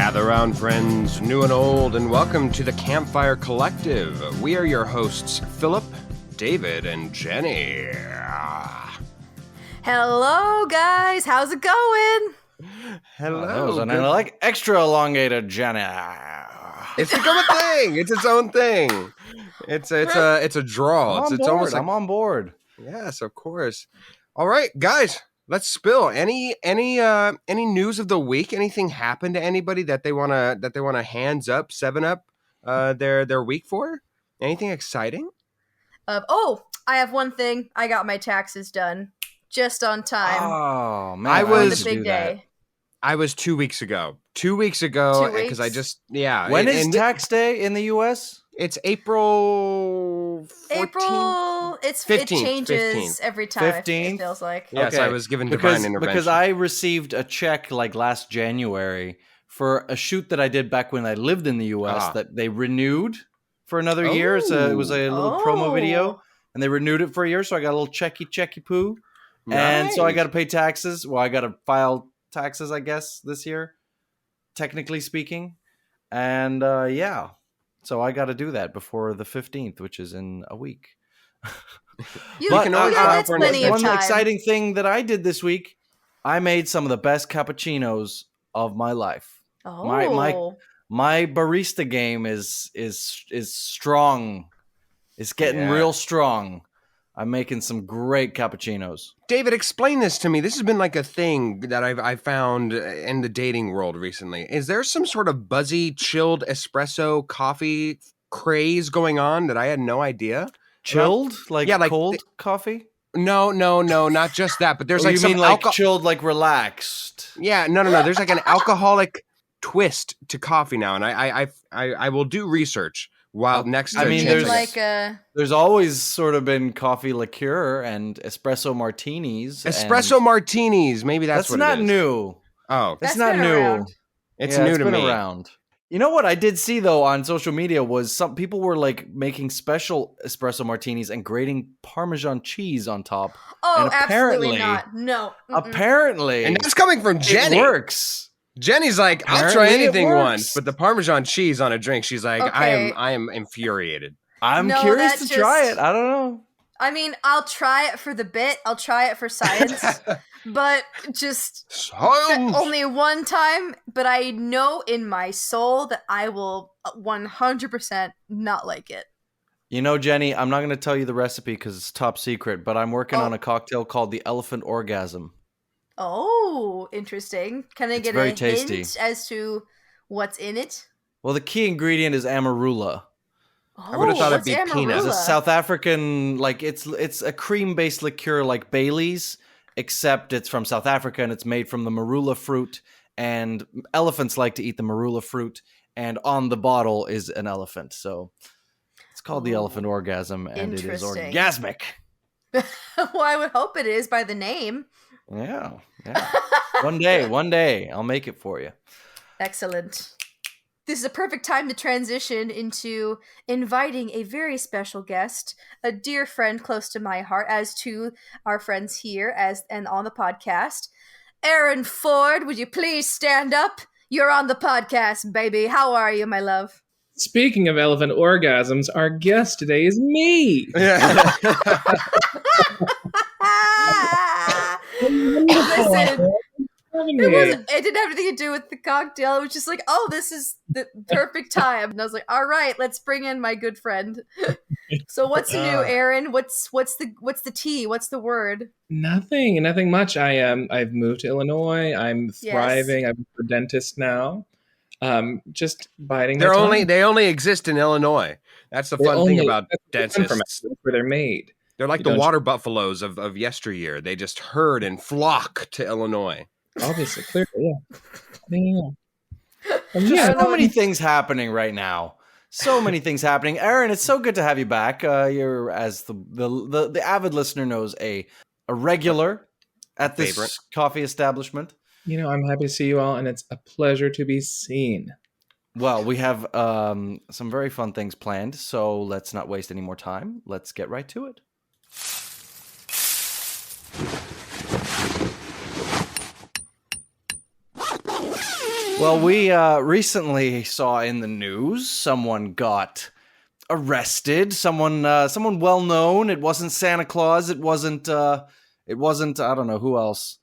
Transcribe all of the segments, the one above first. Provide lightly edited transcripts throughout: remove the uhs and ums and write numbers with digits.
Gather round, friends, new and old, and welcome to the Campfire Collective. We are your hosts, Philip, David, and Jenny. Hello, guys. How's it going? Hello. That was an extra elongated Jenny. It's become a thing. It's its own thing. It's a draw. It's almost like, I'm on board. Yes, of course. All right, guys. Let's spill any news of the week. Anything happened to anybody that they wanna hands up, 7-up their week for? Anything exciting? I have one thing. I got my taxes done just on time. Oh man, I was the big day. I was 2 weeks ago. 2 weeks ago, because I just When is tax day in the U.S.? It's April 14th? It 15th, changes 15th. every time. 15th? It feels like. Yes, Okay. I was given divine intervention. Because I received a check like last January for a shoot that I did back when I lived in the U.S. that they renewed for another year. It was a little promo video, and they renewed it for a year. So I got a little checky poo, and so I got to pay taxes. Well, I got to file taxes, I guess, this year, technically speaking, and yeah. So I got to do that before the 15th, which is in a week. One exciting thing that I did this week, I made some of the best cappuccinos of my life. Oh. My barista game is strong. It's getting real strong. I'm making some great cappuccinos. David, explain this to me. This has been like a thing that I've found in the dating world recently. Is there some sort of buzzy, chilled espresso coffee craze going on that I had no idea? Chilled? Like cold coffee? No, not just that. But there's you mean like chilled, like relaxed? Yeah, no. There's like an alcoholic twist to coffee now, and I will do research. While next to there's always sort of been coffee liqueur and espresso martinis. Martinis, maybe that's what not it is. New. Oh, that's not new. Around. It's new to me. Around. You know what I did see though on social media was some people were like making special espresso martinis and grating Parmesan cheese on top. Oh, and absolutely not. No. Apparently, and that's coming from Jenny. It works. Jenny's like, I'll try anything once, but the Parmesan cheese on a drink, she's like, okay. I am infuriated. I'm curious to try it. I don't know. I mean, I'll try it for the bit. I'll try it for science, but just only one time. But I know in my soul that I will 100% not like it. You know, Jenny, I'm not going to tell you the recipe because it's top secret, but I'm working on a cocktail called the Elephant Orgasm. Oh, interesting. Can I get a hint as to what's in it? Well, the key ingredient is amarula. I would have thought it'd be peanuts. It's a South African, like it's a cream-based liqueur like Bailey's, except it's from South Africa and it's made from the marula fruit. And elephants like to eat the marula fruit. And on the bottle is an elephant. So it's called the Elephant Orgasm, and it is orgasmic. Well, I would hope it is by the name. Yeah. One day, I'll make it for you. Excellent. This is a perfect time to transition into inviting a very special guest, a dear friend close to my heart, as to our friends here and on the podcast. Aaron Ford, would you please stand up? You're on the podcast, baby. How are you, my love? Speaking of elephant orgasms, our guest today is me. Listen, it didn't have anything to do with the cocktail. It was just like, oh, this is the perfect time. And I was like, all right, let's bring in my good friend. So what's new, Aaron? What's the tea? What's the word? Nothing much. I've moved to Illinois. I'm thriving. I'm a dentist now. Just biding. They only exist in Illinois. That's the fun thing about dentists. That's where they're made. They're like the water buffaloes of yesteryear. They just herd and flock to Illinois. Obviously, clearly, yeah. So many things happening right now. So many things happening. Aaron, it's so good to have you back. You're, as the avid listener knows, a regular at this coffee establishment. You know, I'm happy to see you all, and it's a pleasure to be seen. Well, we have some very fun things planned, so let's not waste any more time. Let's get right to it. Well, we recently saw in the news someone got arrested. Someone well known. It wasn't Santa Claus. It wasn't. I don't know who else.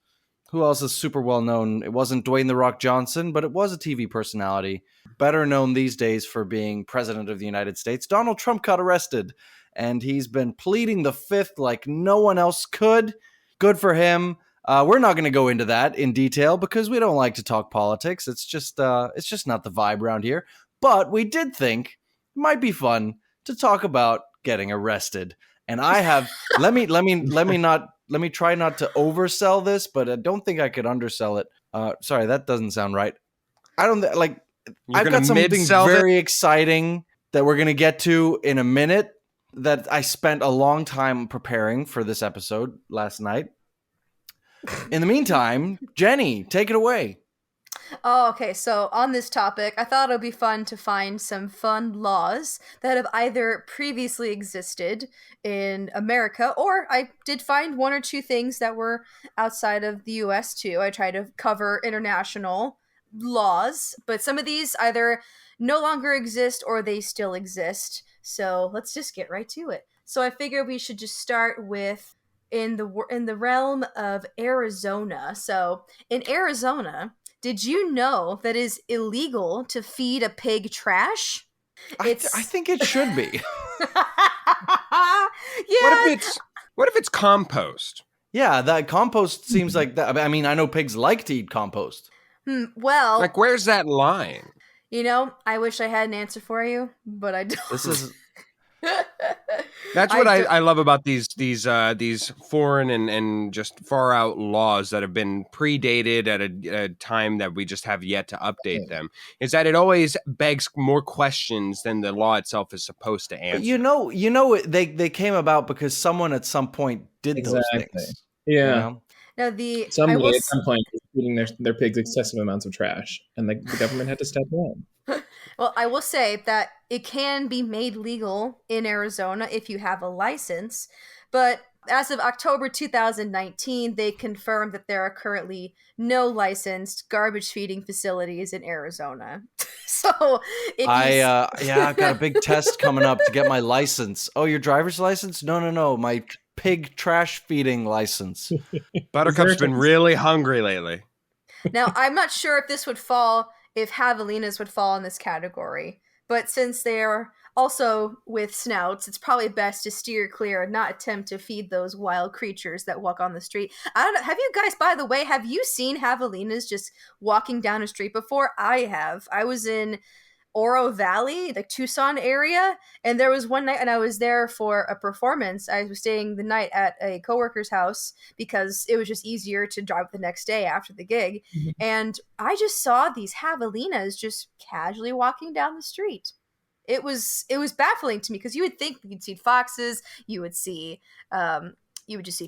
Who else is super well known? It wasn't Dwayne the Rock Johnson, but it was a TV personality, better known these days for being president of the United States. Donald Trump got arrested, and he's been pleading the fifth like no one else could. Good for him. We're not going to go into that in detail because we don't like to talk politics. It's just not the vibe around here. But we did think it might be fun to talk about getting arrested. And I have let me try not to oversell this, but I don't think I could undersell it. Sorry, that doesn't sound right. I don't like. I've got something very exciting that we're going to get to in a minute that I spent a long time preparing for this episode last night. In the meantime, Jenny, take it away. Oh, okay. So on this topic, I thought it would be fun to find some fun laws that have either previously existed in America, or I did find one or two things that were outside of the US too. I tried to cover international laws, but some of these either no longer exist or they still exist. So let's just get right to it. So I figured we should just start with in the realm of Arizona. So in Arizona, did you know that it is illegal to feed a pig trash? I think it should be. Yeah. What if it's compost? Yeah, that compost seems like that. I mean, I know pigs like to eat compost. Well, like, where's that line? You know, I wish I had an answer for you, but I don't. This is. That's what I love about these foreign and just far out laws that have been predated at a time that we just have yet to update them. Is that it always begs more questions than the law itself is supposed to answer. But you know, they came about because someone at some point did those things. Yeah. You know? Now somebody at some point was feeding their pigs excessive amounts of trash, and the government had to step in. Well, I will say that it can be made legal in Arizona if you have a license, but as of October 2019, they confirmed that there are currently no licensed garbage feeding facilities in Arizona. So, I got a big test coming up to get my license. Oh, your driver's license? No, my pig trash feeding license. Buttercup's been really hungry lately. Now, I'm not sure if javelinas would fall in this category, but since they're also with snouts, it's probably best to steer clear and not attempt to feed those wild creatures that walk on the street. I don't know. Have you guys, by the way, have you seen javelinas just walking down a street before? I have. I was in Oro Valley, the Tucson area, and there was one night, and I was there for a performance. I was staying the night at a coworker's house because it was just easier to drive the next day after the gig, and I just saw these javelinas just casually walking down the street. It was baffling to me because you would think you'd see foxes, you would just see coyotes.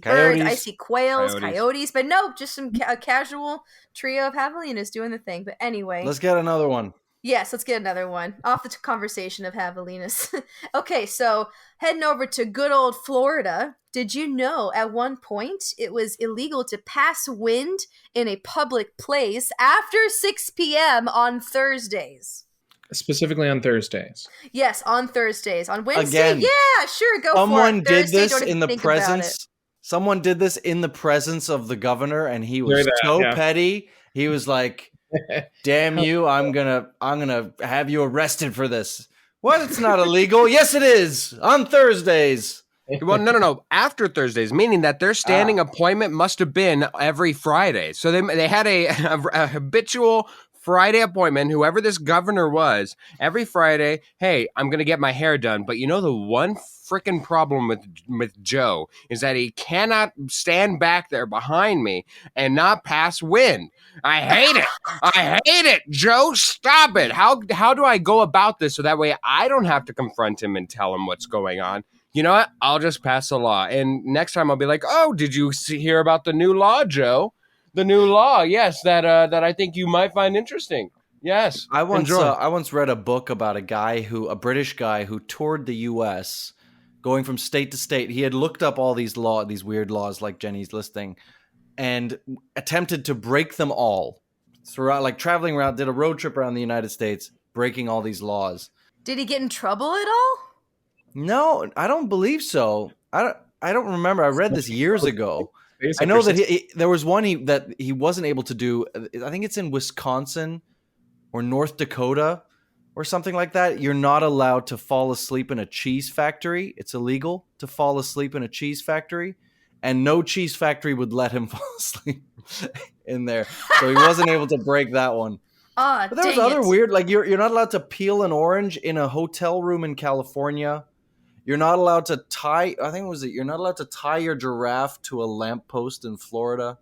birds. I see quails, coyotes, but no, just a casual trio of javelinas doing the thing. But anyway, let's get another one. Yes, let's get another one. Off the conversation of javelinas. Okay, so heading over to good old Florida. Did you know at one point it was illegal to pass wind in a public place after 6 p.m. on Thursdays? Specifically on Thursdays. Yes, on Thursdays. On Wednesday, again, yeah, sure, go for it. Someone did Thursday, this in the presence. Someone did this in the presence of the governor, and he was petty. He was like, "Damn you! I'm gonna have you arrested for this." What? It's not illegal. Yes, it is. On Thursdays. Well, no. After Thursdays, meaning that their standing appointment must have been every Friday. So they had a habitual Friday appointment, whoever this governor was, every Friday. Hey, I'm going to get my hair done. But you know, the one freaking problem with Joe is that he cannot stand back there behind me and not pass wind. I hate it. I hate it. Joe, stop it. How do I go about this so that way I don't have to confront him and tell him what's going on? You know what? I'll just pass a law. And next time I'll be like, oh, did you hear about the new law, Joe? The new law, yes, that I think you might find interesting. Yes, I once read a book about a British guy who toured the U.S., going from state to state. He had looked up all these weird laws like Jenny's listing, and attempted to break them all. throughout, like traveling around, did a road trip around the United States, breaking all these laws. Did he get in trouble at all? No, I don't believe so. I don't remember. I read this years ago. I know that there was one that he wasn't able to do. I think it's in Wisconsin or North Dakota or something like that. You're not allowed to fall asleep in a cheese factory. It's illegal to fall asleep in a cheese factory, and no cheese factory would let him fall asleep in there. So he wasn't able to break that one. But there was other weird, like you're not allowed to peel an orange in a hotel room in California. You're not allowed to tie. I think you're not allowed to tie your giraffe to a lamppost in Florida.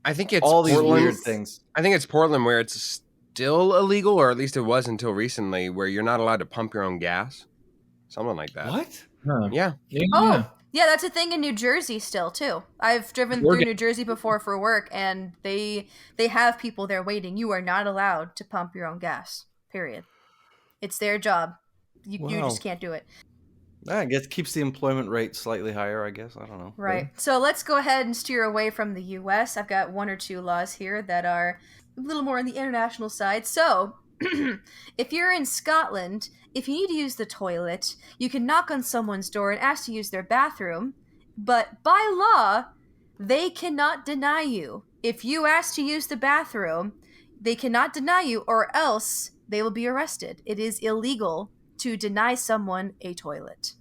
I think it's all Portland. These weird things. I think it's Portland where it's still illegal, or at least it was until recently, where you're not allowed to pump your own gas. Something like that. What? Huh. Yeah. Oh, yeah, that's a thing in New Jersey still too. I've driven through New Jersey before for work, and they have people there waiting. You are not allowed to pump your own gas. Period. It's their job. You just can't do it. I guess keeps the employment rate slightly higher, I guess. I don't know. Right. So let's go ahead and steer away from the U.S. I've got one or two laws here that are a little more on the international side. So if you're in Scotland, if you need to use the toilet, you can knock on someone's door and ask to use their bathroom. But by law, they cannot deny you. If you ask to use the bathroom, they cannot deny you, or else they will be arrested. It is illegal to deny someone a toilet.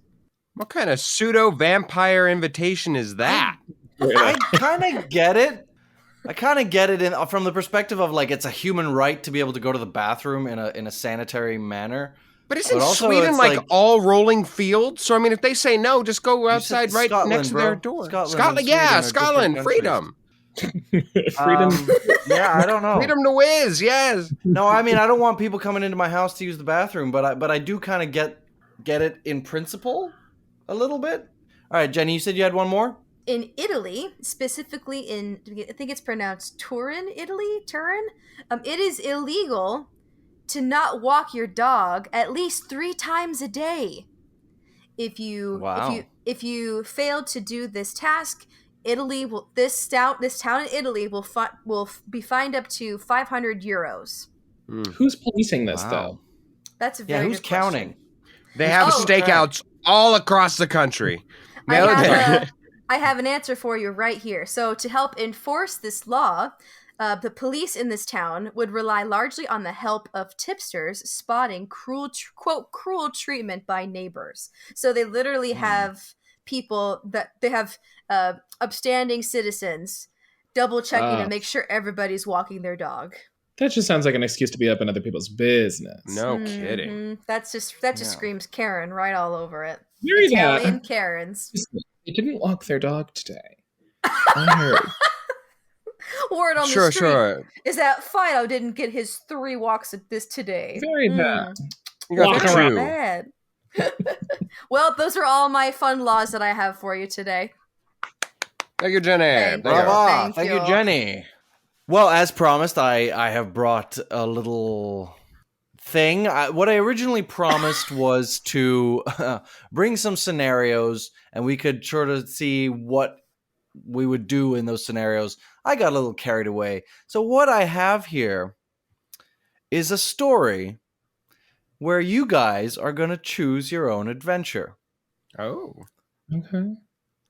What kind of pseudo-vampire invitation is that? I kind of get it. From the perspective of like it's a human right to be able to go to the bathroom in a sanitary manner. But isn't Sweden like all rolling fields? So I mean, if they say no, just go outside right next to their door. Scotland, yeah, Scotland, freedom. Freedom. Yeah, I don't know. Freedom to whiz, yes. No, I mean I don't want people coming into my house to use the bathroom, but I do kind of get it in principle a little bit. All right, Jenny, you said you had one more? In Italy, specifically in, I think it's pronounced Turin, Italy, Turin, it is illegal to not walk your dog at least 3 times a day. If you fail to do this task, this town in Italy will be fined up to 500 euros. Who's policing this though? That's a very who's good question. counting? They have stakeouts all across the country. I have an answer for you right here. So to help enforce this law, the police in this town would rely largely on the help of tipsters spotting cruel treatment by neighbors. So they literally have people that they have upstanding citizens double checking to make sure everybody's walking their dog. That just sounds like an excuse to be up in other people's business. No kidding. That just screams Karen right all over it. Italian Karens. They didn't walk their dog today. I heard. Word on the street Sure. is that Fido didn't get his 3 walks at this today. Very bad. You got the Very two. bad. Well, those are all my fun laws that I have for you today. Thank you, Jenny. Bravo. Thank you, Jenny. Well, as promised, I have brought a little thing. What I originally promised was to bring some scenarios, and we could sort of see what we would do in those scenarios. I got a little carried away. So what I have here is a story where you guys are going to choose your own adventure. Oh. Okay.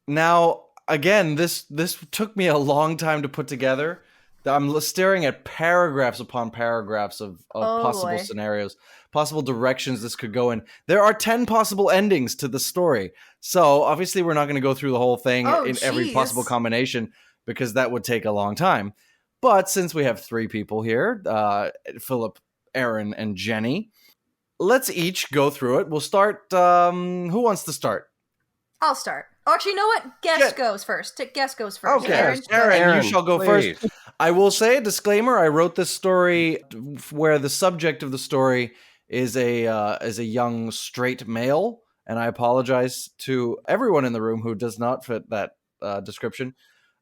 Now, again, this took me a long time to put together. I'm staring at paragraphs upon paragraphs of possible scenarios, possible directions this could go in. There are 10 possible endings to the story. So obviously we're not going to go through the whole thing in every possible combination because that would take a long time. But since we have 3 people here, Philip, Aaron, and Jenny, let's each go through it. We'll start. Who wants to start? I'll start. Oh, actually, you know what? Guest goes first. Guest goes first. Okay, Aaron, you shall go first. I will say a disclaimer. I wrote this story where the subject of the story is a young straight male, and I apologize to everyone in the room who does not fit that description.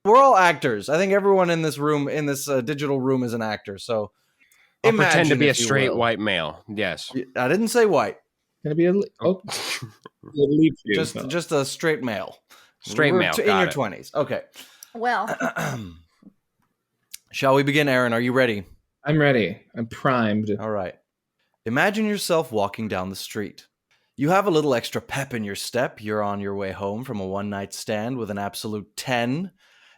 We're all actors. I think everyone in this room, in this digital room, is an actor. So I'll pretend to be a straight white male. Yes. I didn't say white. Gonna be just a straight male. Straight male. In your 20s. Okay. Well. Shall we begin, Aaron? Are you ready? I'm ready. I'm primed. All right. Imagine yourself walking down the street. You have a little extra pep in your step. You're on your way home from a one-night stand with an absolute 10.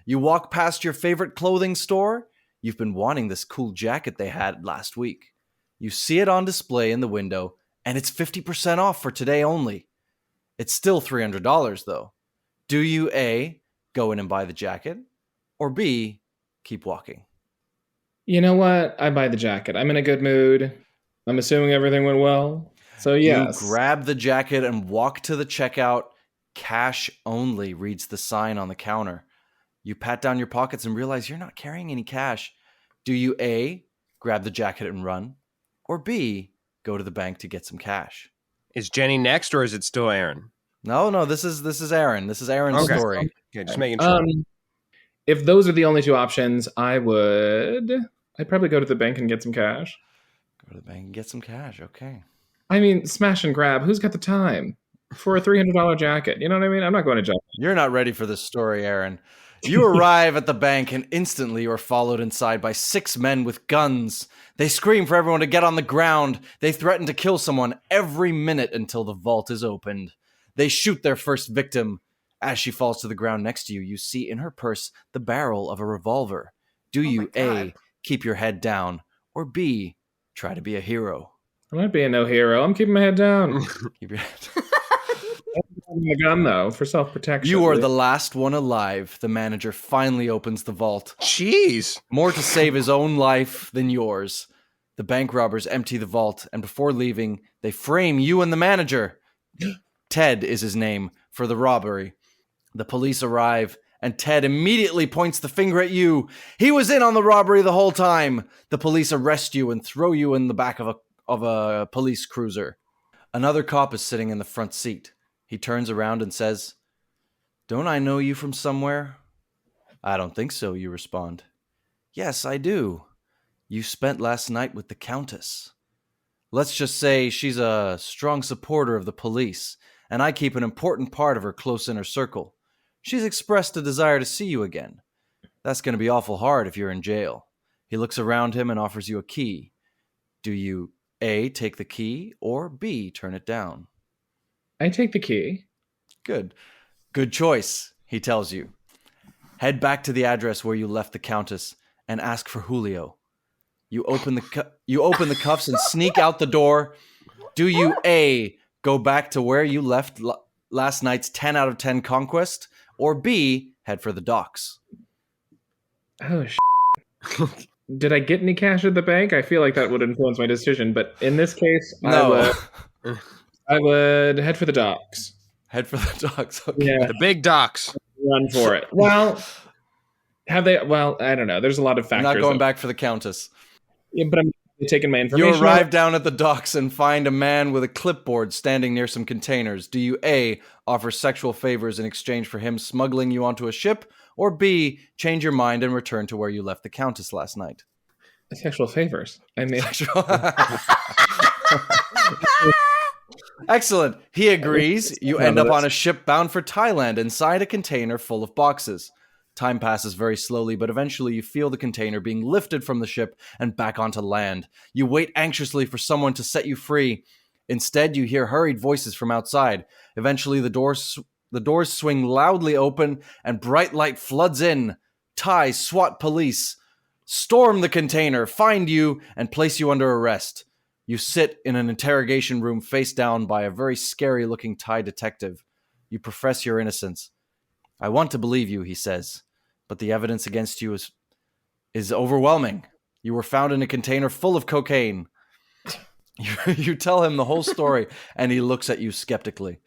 You walk past your favorite clothing store. You've been wanting this cool jacket they had last week. You see it on display in the window, and it's 50% off for today only. It's still $300, though. Do you A, go in and buy the jacket, or B, keep walking? You know what? I buy the jacket. I'm in a good mood. I'm assuming everything went well. So, yes. You grab the jacket and walk to the checkout. Cash only, reads the sign on the counter. You pat down your pockets and realize you're not carrying any cash. Do you A, grab the jacket and run, or B, go to the bank to get some cash? Is Jenny next, or is it still Aaron? No, this is Aaron. This is Aaron's story. Okay, just making sure. If those are the only two options, I'd probably go to the bank and get some cash. Go to the bank and get some cash, okay. I mean, smash and grab. Who's got the time for a $300 jacket? You know what I mean? I'm not going to jump. You're not ready for this story, Aaron. You arrive at the bank and instantly you're followed inside by 6 men with guns. They scream for everyone to get on the ground. They threaten to kill someone every minute until the vault is opened. They shoot their first victim. As she falls to the ground next to you, you see in her purse the barrel of a revolver. Do you A, keep your head down, or B, try to be a hero? I'm not being no hero. I'm keeping my head down. Keep your head I'm a gun, though, for self-protection. You are the last one alive. The manager finally opens the vault. Jeez. More to save his own life than yours. The bank robbers empty the vault, and before leaving, they frame you and the manager. Ted is his name for the robbery. The police arrive, and Ted immediately points the finger at you. He was in on the robbery the whole time. The police arrest you and throw you in the back of a police cruiser. Another cop is sitting in the front seat. He turns around and says, "Don't I know you from somewhere?" "I don't think so," you respond. "Yes, I do. You spent last night with the Countess. Let's just say she's a strong supporter of the police, and I keep an important part of her close inner circle. She's expressed a desire to see you again. That's going to be awful hard if you're in jail." He looks around him and offers you a key. Do you A, take the key, or B, turn it down? I take the key. Good. Good choice, he tells you. Head back to the address where you left the Countess and ask for Julio. You open the cuffs and sneak out the door. Do you A, go back to where you left last night's 10 out of 10 conquest, or B, head for the docks? Oh, Did I get any cash at the bank? I feel like that would influence my decision, but in this case, no. I would head for the docks. Head for the docks. Okay. Yeah, the big docks. Run for it. Well, have they? Well, I don't know. There's a lot of factors. I'm not going back for the Countess. Yeah, but I'm taking my information. You arrive down at the docks and find a man with a clipboard standing near some containers. Do you A, offer sexual favors in exchange for him smuggling you onto a ship, or B, change your mind and return to where you left the Countess last night? Sexual favors. I mean, excellent. He agrees. You end up on a ship bound for Thailand inside a container full of boxes. Time passes very slowly, but eventually you feel the container being lifted from the ship and back onto land. You wait anxiously for someone to set you free. Instead, you hear hurried voices from outside. Eventually, the doors swing loudly open and bright light floods in. Thai SWAT police storm the container, find you, and place you under arrest. You sit in an interrogation room face down by a very scary-looking Thai detective. You profess your innocence. "I want to believe you," he says, "but the evidence against you is overwhelming. You were found in a container full of cocaine." You tell him the whole story, and he looks at you skeptically.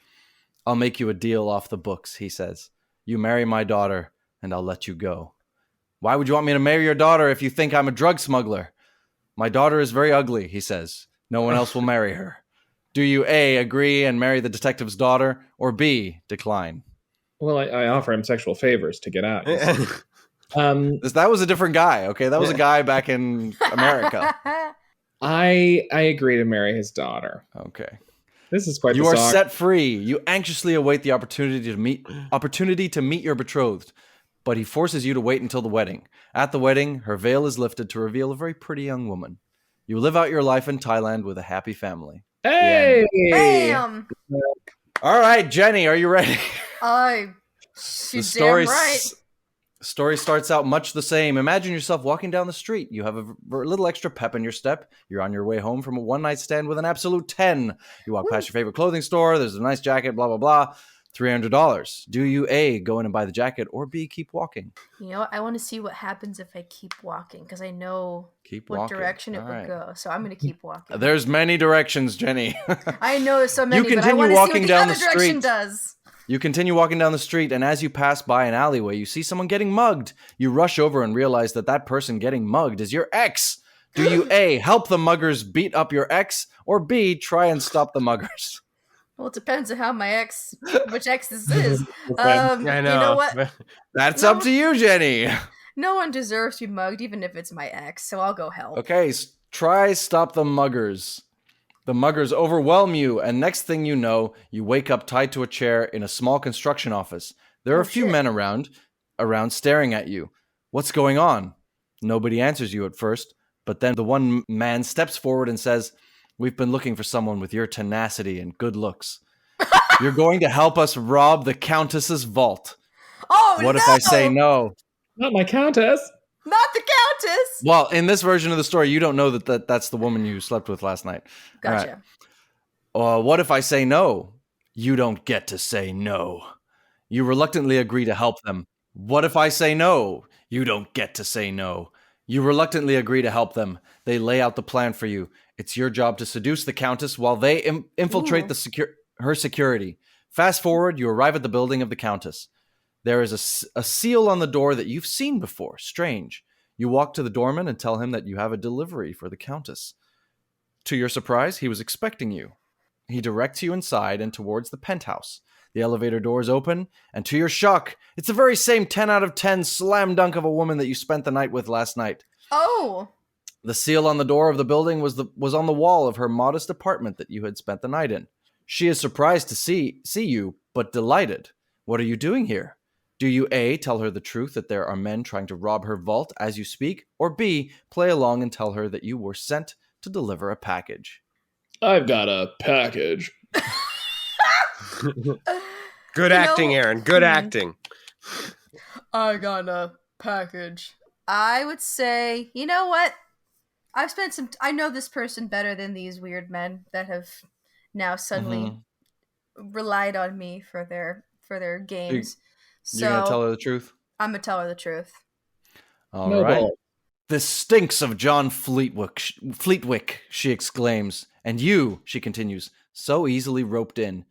"I'll make you a deal off the books," he says. "You marry my daughter, and I'll let you go." "Why would you want me to marry your daughter if you think I'm a drug smuggler?" "My daughter is very ugly," he says. "No one else will marry her." Do you A, agree and marry the detective's daughter, or B, decline? Well, I offer him sexual favors to get out. That was a different guy, okay? That was a guy back in America. I agree to marry his daughter. Okay. This is quite. You are set free. You anxiously await the opportunity to meet your betrothed. but he forces you to wait until the wedding. At the wedding, her veil is lifted to reveal a very pretty young woman. You live out your life in Thailand with a happy family. Hey! Bam! All right, Jenny, are you ready? She's damn right. Story starts out much the same. Imagine yourself walking down the street. You have a little extra pep in your step. You're on your way home from a one-night stand with an absolute 10. You walk past your favorite clothing store. There's a nice jacket, blah, blah, blah. $300. Do you A, go in and buy the jacket, or B, keep walking? You know what? I want to see what happens if I keep walking, because I know what direction it would go. So I'm going to keep walking. There's many directions, Jenny. I know there's so many, but I want to see what the other direction does. You continue walking down the street, and as you pass by an alleyway, you see someone getting mugged. You rush over and realize that person getting mugged is your ex. Do you A, help the muggers beat up your ex, or B, try and stop the muggers? Well, it depends on which ex this is. I know. You know what? That's up to you, Jenny. No one deserves to be mugged, even if it's my ex, so I'll go help. Okay, try stop the muggers. The muggers overwhelm you, and next thing you know, you wake up tied to a chair in a small construction office. There are a few men around staring at you. What's going on? Nobody answers you at first, but then the one man steps forward and says, "We've been looking for someone with your tenacity and good looks. You're going to help us rob the Countess's vault." Oh, what if I say no? Not my Countess. Not the Countess! Well, in this version of the story, you don't know that's the woman you slept with last night. Gotcha. Right. What if I say no? You don't get to say no. You reluctantly agree to help them. What if I say no? You don't get to say no. You reluctantly agree to help them. They lay out the plan for you. It's your job to seduce the Countess while they infiltrate her security. Fast forward, you arrive at the building of the Countess. There is a seal on the door that you've seen before. Strange. You walk to the doorman and tell him that you have a delivery for the Countess. To your surprise, he was expecting you. He directs you inside and towards the penthouse. The elevator doors open, and to your shock, it's the very same 10 out of 10 slam dunk of a woman that you spent the night with last night. Oh! The seal on the door of the building was on the wall of her modest apartment that you had spent the night in. She is surprised to see you, but delighted. What are you doing here? Do you A, tell her the truth that there are men trying to rob her vault as you speak, or B, play along and tell her that you were sent to deliver a package? I've got a package. Good acting, Aaron. Good acting. I got a package. I would say, you know what? I know this person better than these weird men that have now suddenly relied on me for their games. You're going to tell her the truth? I'm going to tell her the truth. All right. This stinks of John Fleetwick, she exclaims. And you, she continues, so easily roped in.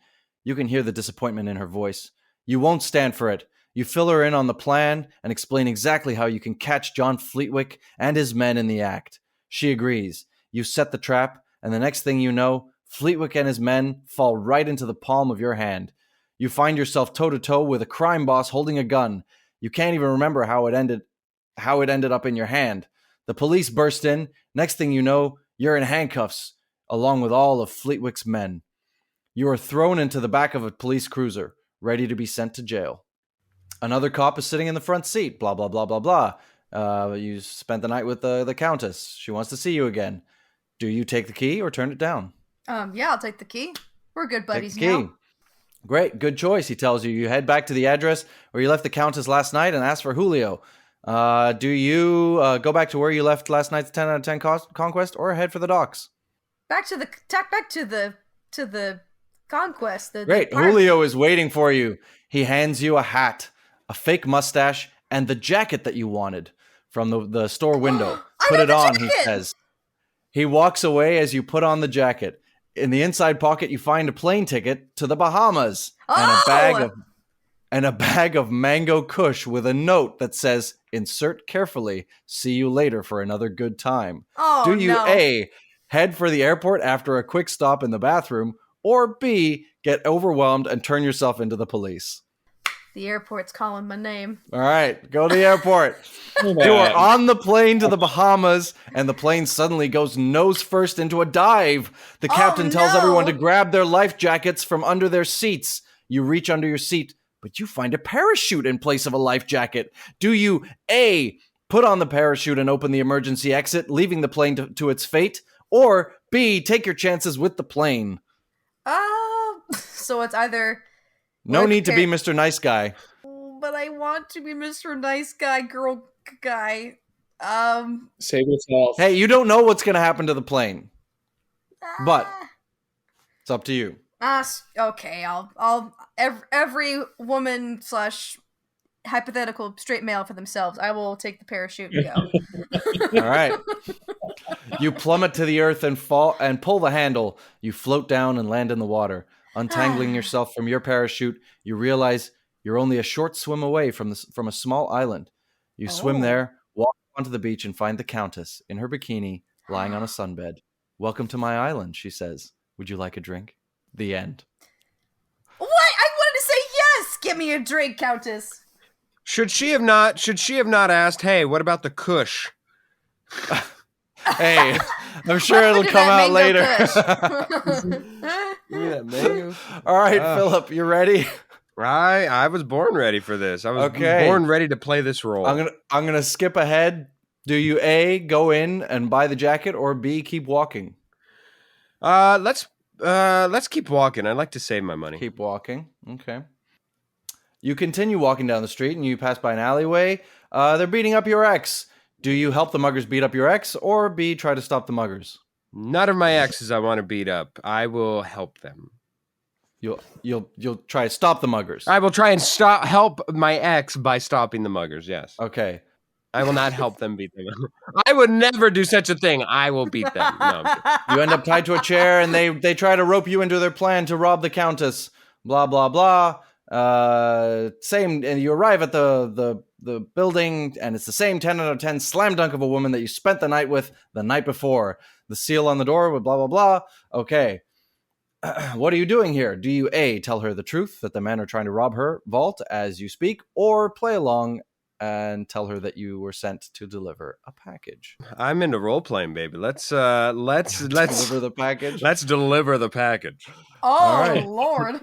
You can hear the disappointment in her voice. You won't stand for it. You fill her in on the plan and explain exactly how you can catch John Fleetwick and his men in the act. She agrees. You set the trap, and the next thing you know, Fleetwick and his men fall right into the palm of your hand. You find yourself toe-to-toe with a crime boss holding a gun. You can't even remember how it ended up in your hand. The police burst in. Next thing you know, you're in handcuffs, along with all of Fleetwick's men. You are thrown into the back of a police cruiser, ready to be sent to jail. Another cop is sitting in the front seat, blah, blah, blah, blah, blah. You spent the night with the Countess. She wants to see you again. Do you take the key or turn it down? Yeah, I'll take the key. We're good buddies take the key. now. Great, good choice, he tells you. You head back to the address where you left the Countess last night and ask for Julio. Do you go back to where you left last night's 10 out of 10 conquest or head for the docks? Back to the conquest. Great, Julio is waiting for you. He hands you a hat, a fake mustache, and the jacket that you wanted from the store window. Put it on, he says. He walks away as you put on the jacket. In the inside pocket, you find a plane ticket to the Bahamas and a bag of mango kush with a note that says, "Insert carefully. See you later for another good time." Oh, Do you no. A, head for the airport after a quick stop in the bathroom, or B, get overwhelmed and turn yourself into the police? The airport's calling my name. All right, go to the airport. You are on the plane to the Bahamas, and the plane suddenly goes nose first into a dive. The captain tells everyone to grab their life jackets from under their seats. You reach under your seat, but you find a parachute in place of a life jacket. Do you A, put on the parachute and open the emergency exit, leaving the plane to its fate? Or B, take your chances with the plane? So it's either... No need to be Mr. Nice Guy. But I want to be Mr. Nice Guy, girl guy. Save yourself. Hey, you don't know what's going to happen to the plane. But it's up to you. Okay, I'll every woman / hypothetical straight male for themselves. I will take the parachute and go. All right. You plummet to the earth and pull the handle. You float down and land in the water. Untangling yourself from your parachute, you realize you're only a short swim away from a small island. You swim there, walk onto the beach, and find the Countess in her bikini lying on a sunbed. Welcome to my island, she says. Would you like a drink? The end. What? I wanted to say yes! Give me a drink, Countess. Should she have not asked, hey, what about the Kush? Hey, I'm sure it'll come out later. Give me that mango. All right, Philip, you ready? I was born ready for this. I was born ready to play this role. I'm gonna skip ahead. Do you A, go in and buy the jacket, or B, keep walking? Let's keep walking. I'd like to save my money. Keep walking. Okay. You continue walking down the street and you pass by an alleyway. They're beating up your ex. Do you help the muggers beat up your ex, or B, try to stop the muggers? None of my exes I want to beat up. I will help them. You'll try to stop the muggers. I will try and help my ex by stopping the muggers. Yes. Okay. I will not help them beat them. I would never do such a thing. I will beat them. No, you end up tied to a chair, and they try to rope you into their plan to rob the Countess. Blah blah blah. And you arrive at the building, and it's the same 10 out of 10 slam dunk of a woman that you spent the night with the night before. The seal on the door with blah blah blah. Okay. What are you doing here? Do you A, tell her the truth that the men are trying to rob her vault as you speak, or play along and tell her that you were sent to deliver a package? I'm into role playing, baby. Let's deliver the package. Let's deliver the package. Oh, right. Lord.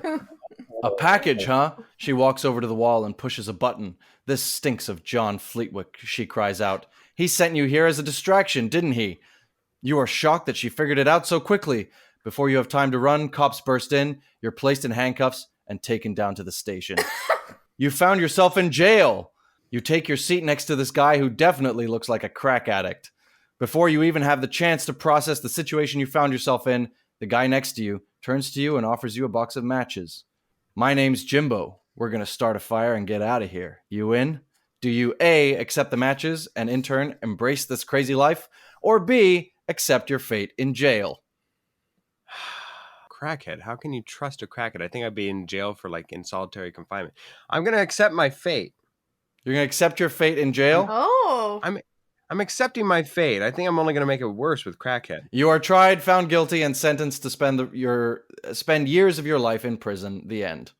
A package, huh? She walks over to the wall and pushes a button. This stinks of John Fleetwick, she cries out. He sent you here as a distraction, didn't he? You are shocked that she figured it out so quickly. Before you have time to run, cops burst in. You're placed in handcuffs and taken down to the station. You found yourself in jail. You take your seat next to this guy who definitely looks like a crack addict. Before you even have the chance to process the situation you found yourself in, the guy next to you turns to you and offers you a box of matches. My name's Jimbo. We're going to start a fire and get out of here. You in? Do you A, accept the matches and in turn embrace this crazy life? Or B, accept your fate in jail? Crackhead. How can you trust a crackhead? I think I'd be in jail for in solitary confinement. I'm going to accept my fate. You're going to accept your fate in jail? Oh. I'm accepting my fate. I think I'm only going to make it worse with crackhead. You are tried, found guilty, and sentenced to spend years of your life in prison. The end.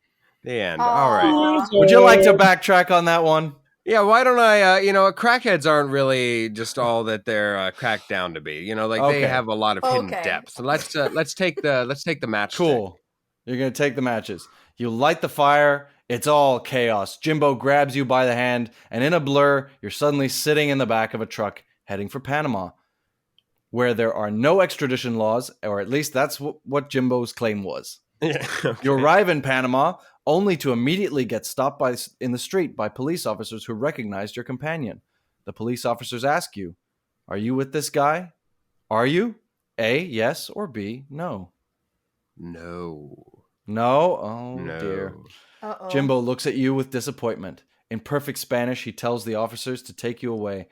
The end. All right. Would you like to backtrack on that one? Yeah, why don't I, crackheads aren't really just all that they're cracked down to be. They have a lot of hidden depth. So let's take the match. Cool. You're going to take the matches. You light the fire. It's all chaos. Jimbo grabs you by the hand, and in a blur, you're suddenly sitting in the back of a truck heading for Panama, where there are no extradition laws, or at least that's what Jimbo's claim was. Yeah, okay. You arrive in Panama only to immediately get stopped in the street by police officers who recognized your companion. The police officers ask you, are you with this guy? Are you? A, yes, or B, no? No. No? Oh, no. Dear. Uh-oh. Jimbo looks at you with disappointment. In perfect Spanish, he tells the officers to take you away,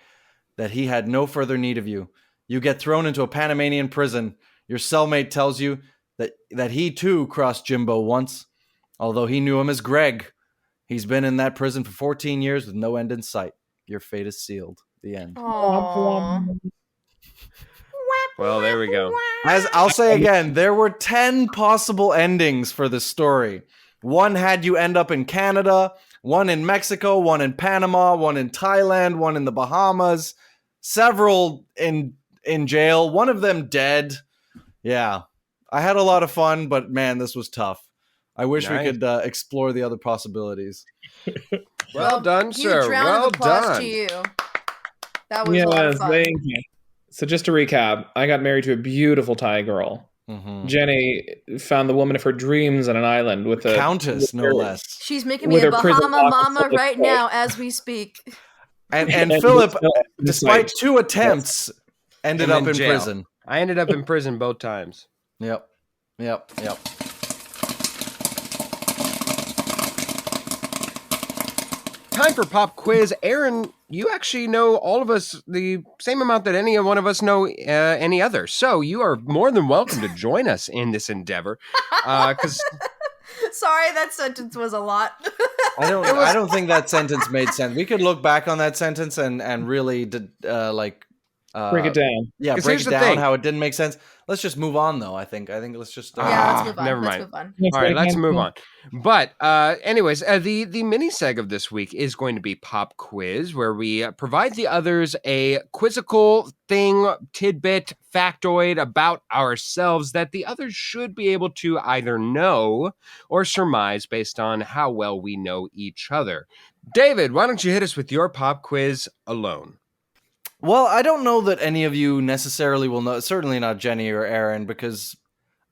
that he had no further need of you. You get thrown into a Panamanian prison. Your cellmate tells you that he too crossed Jimbo once, although he knew him as Greg. He's been in that prison for 14 years with no end in sight. Your fate is sealed. The end. Aww. Well, there we go. As I'll say again, there were 10 possible endings for this story. One had you end up in Canada, one in Mexico, one in Panama, one in Thailand, one in the Bahamas, several in jail, one of them dead. Yeah, I had a lot of fun, but man, this was tough. I wish we Nice. could explore the other possibilities. Well done, huge sir. round Well of applause done. to you. That was a lot of fun. Thank you. So just to recap, I got married to a beautiful Thai girl. Mm-hmm. Jenny found the woman of her dreams on an island with a countess, no less. She's making me a Bahama mama right now as we speak. And Philip, despite 2 attempts, ended up in prison. I ended up in prison both times. Yep. Time for pop quiz. Aaron, you actually know all of us the same amount that any one of us know any other. So you are more than welcome to join us in this endeavor. Sorry, that sentence was a lot. I don't think that sentence made sense. We could look back on that sentence and really break it down. Yeah, break it down how it didn't make sense. Let's just move on, though. I think let's just let's move on. Never mind. Let's move on. All right, let's move on. But anyways, the mini seg of this week is going to be pop quiz, where we provide the others a quizzical thing, tidbit, factoid about ourselves that the others should be able to either know or surmise based on how well we know each other. David, why don't you hit us with your pop quiz alone? Well, I don't know that any of you necessarily will know, certainly not Jenny or Aaron, because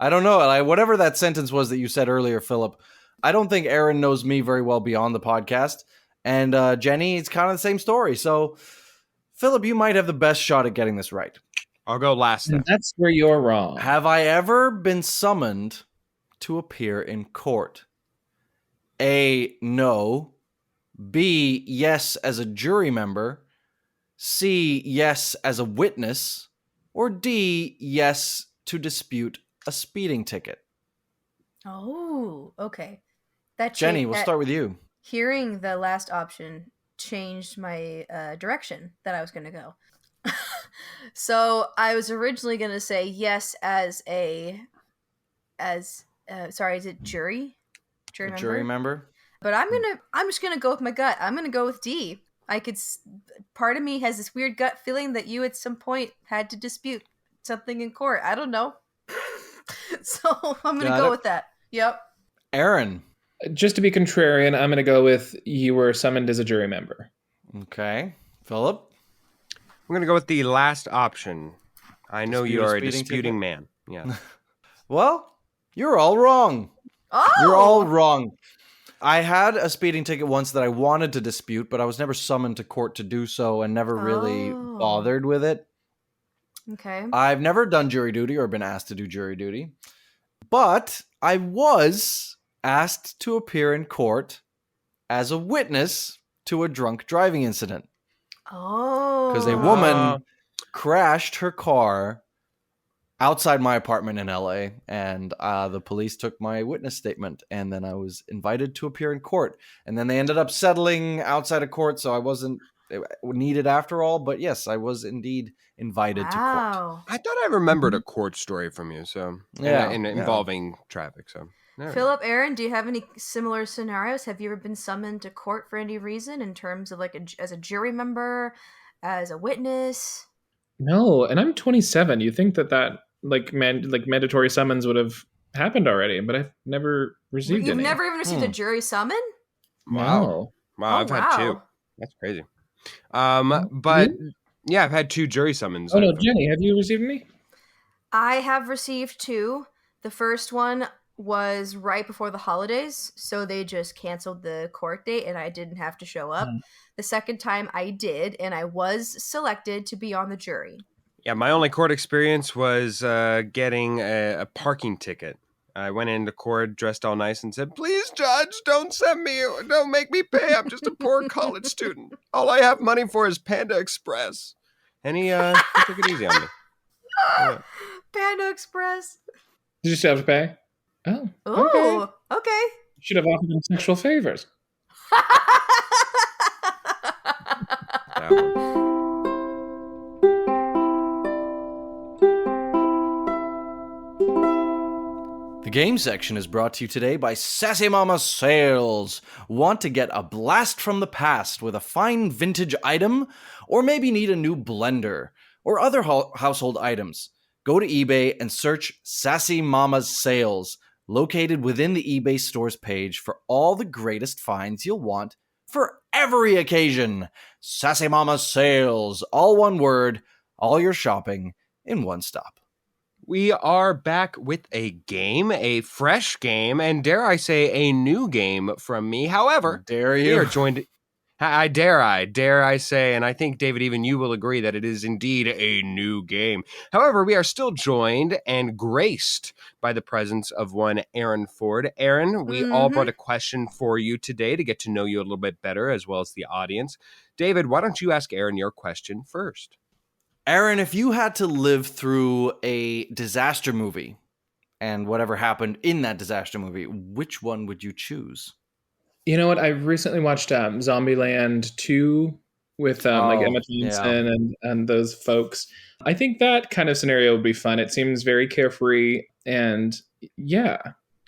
I don't know. Whatever that sentence was that you said earlier, Philip, I don't think Aaron knows me very well beyond the podcast. And Jenny, it's kind of the same story. So, Philip, you might have the best shot at getting this right. I'll go last then. That's where you're wrong. Have I ever been summoned to appear in court? A, no. B, yes, as a jury member. C, yes, as a witness. Or D, yes, to dispute a speeding ticket. Oh, okay. Jenny, we'll start with you. Hearing the last option changed my direction that I was going to go. So I was originally going to say yes as is it jury? Jury member? But I'm just going to go with my gut. I'm going to go with D. Part of me has this weird gut feeling that you at some point had to dispute something in court. I don't know. So I'm going to go with that. Yep. Aaron. Just to be contrarian, I'm going to go with you were summoned as a jury member. Okay. Philip? I'm going to go with the last option. I know you are a disputing ticket? man. Yeah. Well, you're all wrong. Oh! You're all wrong. I had a speeding ticket once that I wanted to dispute, but I was never summoned to court to do so and never really bothered with it. Okay. I've never done jury duty or been asked to do jury duty, but I was asked to appear in court as a witness to a drunk driving incident. Oh. Because a woman crashed her car outside my apartment in LA, and the police took my witness statement, and then I was invited to appear in court. And then they ended up settling outside of court, so I wasn't needed after all. But yes, I was indeed invited to court. I thought I remembered a court story from you, so involving traffic. So, Philip, Aaron, do you have any similar scenarios? Have you ever been summoned to court for any reason in terms of as a jury member, as a witness? No, and I'm 27. You think that mandatory summons would have happened already, but I've never received any. You've never even received a jury summon? Wow. I've had 2. That's crazy. But yeah, I've had 2 jury summons. Oh no, Jenny, have you received any? I have received 2. The first one was right before the holidays, so they just canceled the court date and I didn't have to show up. The second time I did, and I was selected to be on the jury. Yeah, my only court experience was getting a parking ticket. I went into court dressed all nice and said, "Please, judge, don't make me pay. I'm just a poor college student. All I have money for is Panda Express." And he took it easy on me. Yeah. Panda Express. Did you still have to pay? Oh. Oh, okay. You should have offered him sexual favors. That one. The game section is brought to you today by Sassy Mama Sales. Want to get a blast from the past with a fine vintage item? Or maybe need a new blender or other household items? Go to eBay and search Sassy Mama's Sales. located within the eBay stores page for all the greatest finds you'll want for every occasion. Sassy Mama Sales, all one word, all your shopping in one stop. We are back with a game, a fresh game, and dare I say, a new game from me. However, Dare you? we are joined. I dare I say, and I think, David, even you will agree that it is indeed a new game. However, we are still joined and graced by the presence of one Aaron Ford. Aaron, we all brought a question for you today to get to know you a little bit better, as well as the audience. David, why don't you ask Aaron your question first? Aaron, if you had to live through a disaster movie and whatever happened in that disaster movie, which one would you choose? You know what? I recently watched Zombieland 2 with like Emma Thompson and those folks. I think that kind of scenario would be fun. It seems very carefree and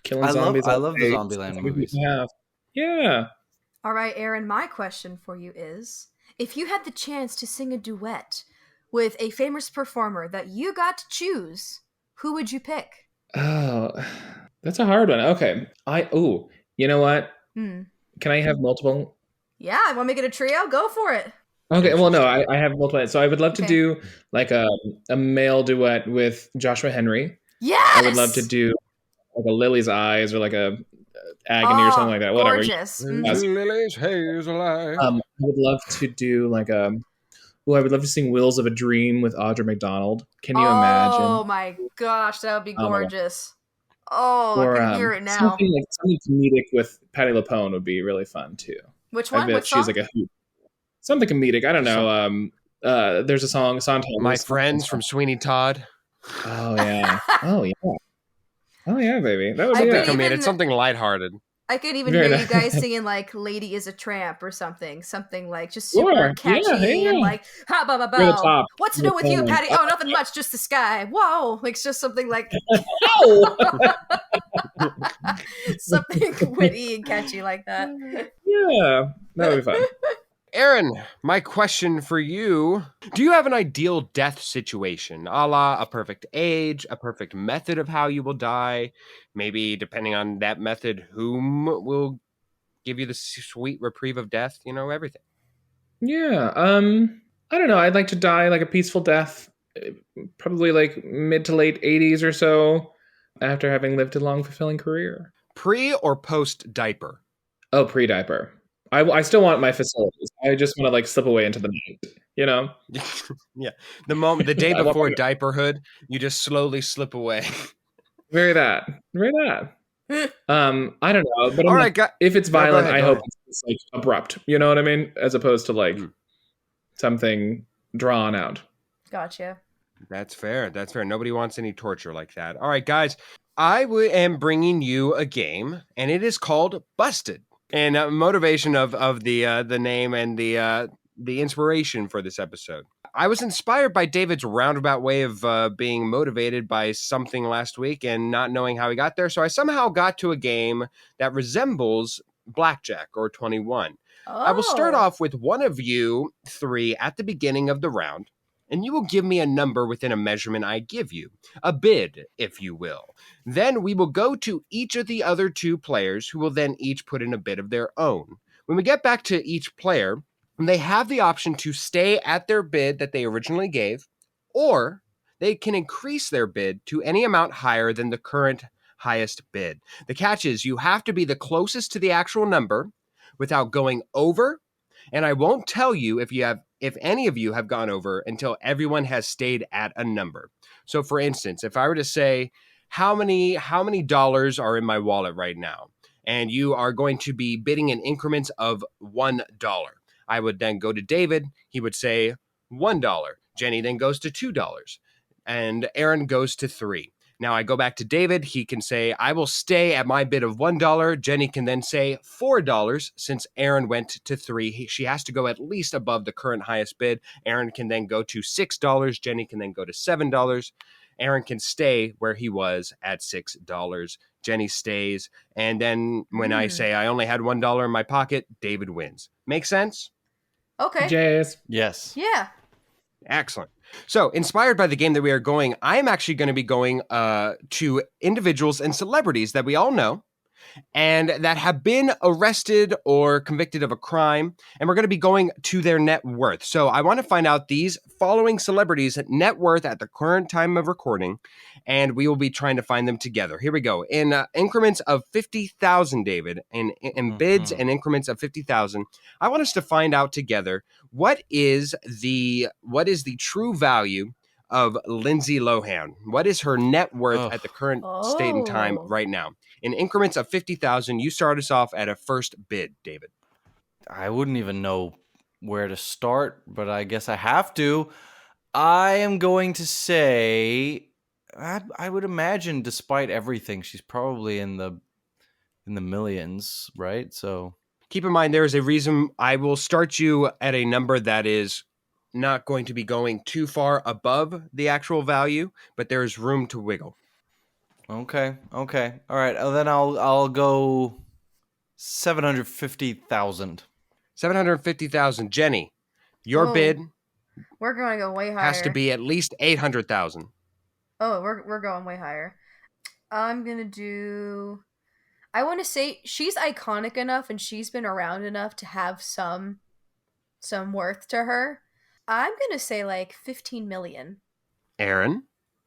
killing zombies. I love the Zombieland movies. Yeah. All right, Aaron, my question for you is, if you had the chance to sing a duet with a famous performer that you got to choose, who would you pick? Oh, that's a hard one. Okay. You know what? Can I have multiple? Yeah, I want to make it a trio. Go for it. Okay, well, no, I have multiple. So I would love to do like a male duet with Joshua Henry. Yes! I would love to do like a Lily's Eyes or like a Agony or something like that. Whatever. Gorgeous. Lily's Hazel Eyes. I would love to do like I would love to sing Wheels of a Dream with Audra McDonald. Can you imagine? Oh my gosh, that would be gorgeous. I can hear it now. Something comedic with Patti LuPone would be really fun too. Which one? I bet she's like a hoot. Something comedic. I don't know. There's a song, Sondheim. My Friends from Sweeney Todd. Oh yeah. Oh yeah, baby. That would be comedic. Something lighthearted. I could even hear you guys singing like "Lady Is a Tramp" or something like just super catchy and like ha ba ba ba. What's to do with you, Patty? Oh, nothing much, just the sky. Whoa, like it's just something like something witty and catchy like that. Yeah, that would be fun. Aaron, my question for you, do you have an ideal death situation, a la a perfect age, a perfect method of how you will die, maybe depending on that method, whom will give you the sweet reprieve of death, everything? Yeah, I don't know, I'd like to die like a peaceful death, probably like mid to late 80s or so, after having lived a long, fulfilling career. Pre or post diaper? Oh, pre-diaper. I still want my facilities. I just want to like slip away into the night, Yeah. The day before diaperhood, you just slowly slip away. Very that. I don't know, but all right, if it's violent, I hope it's like abrupt. You know what I mean? As opposed to like something drawn out. Gotcha. That's fair. Nobody wants any torture like that. All right, guys, I am bringing you a game, and it is called Busted. And motivation of the name and the inspiration for this episode. I was inspired by David's roundabout way of being motivated by something last week and not knowing how he got there. So I somehow got to a game that resembles blackjack or 21. I will start off with one of you three at the beginning of the round, and you will give me a number within a measurement I give you, a bid, if you will. Then we will go to each of the other two players, who will then each put in a bid of their own. When we get back to each player, they have the option to stay at their bid that they originally gave, or they can increase their bid to any amount higher than the current highest bid. The catch is you have to be the closest to the actual number without going over, and I won't tell you if any of you have gone over until everyone has stayed at a number. So for instance, if I were to say, how many dollars are in my wallet right now? And you are going to be bidding in increments of $1. I would then go to David. He would say $1. Jenny then goes to $2. And Aaron goes to $3. Now I go back to David. He can say, I will stay at my bid of $1. Jenny can then say $4 since Aaron went to $3. She has to go at least above the current highest bid. Aaron can then go to $6. Jenny can then go to $7. Aaron can stay where he was at $6. Jenny stays. And then when I say I only had $1 in my pocket, David wins. Make sense? Okay. Yes. Yes. Yeah. Excellent. So, inspired by the game that we are going, I am actually going to be going to individuals and celebrities that we all know and that have been arrested or convicted of a crime. And we're going to be going to their net worth. So I want to find out these following celebrities' net worth at the current time of recording. And we will be trying to find them together. Here we go. In increments of 50,000, David, in bids and increments of 50,000, I want us to find out together what is the true value of Lindsay Lohan. What is her net worth at the current state and time right now? In increments of 50,000, you start us off at a first bid, David. I wouldn't even know where to start, but I guess I have to. I am going to say, I would imagine, despite everything, she's probably in the millions, right? So keep in mind, there is a reason I will start you at a number that is not going to be going too far above the actual value, but there is room to wiggle. Okay. All right. Then I'll go 750,000. 750,000. Jenny, your bid. We're going to go way higher. Has to be at least 800,000. Oh, we're going way higher. I'm gonna do. I want to say she's iconic enough and she's been around enough to have some worth to her. I'm gonna say like 15 million. Aaron,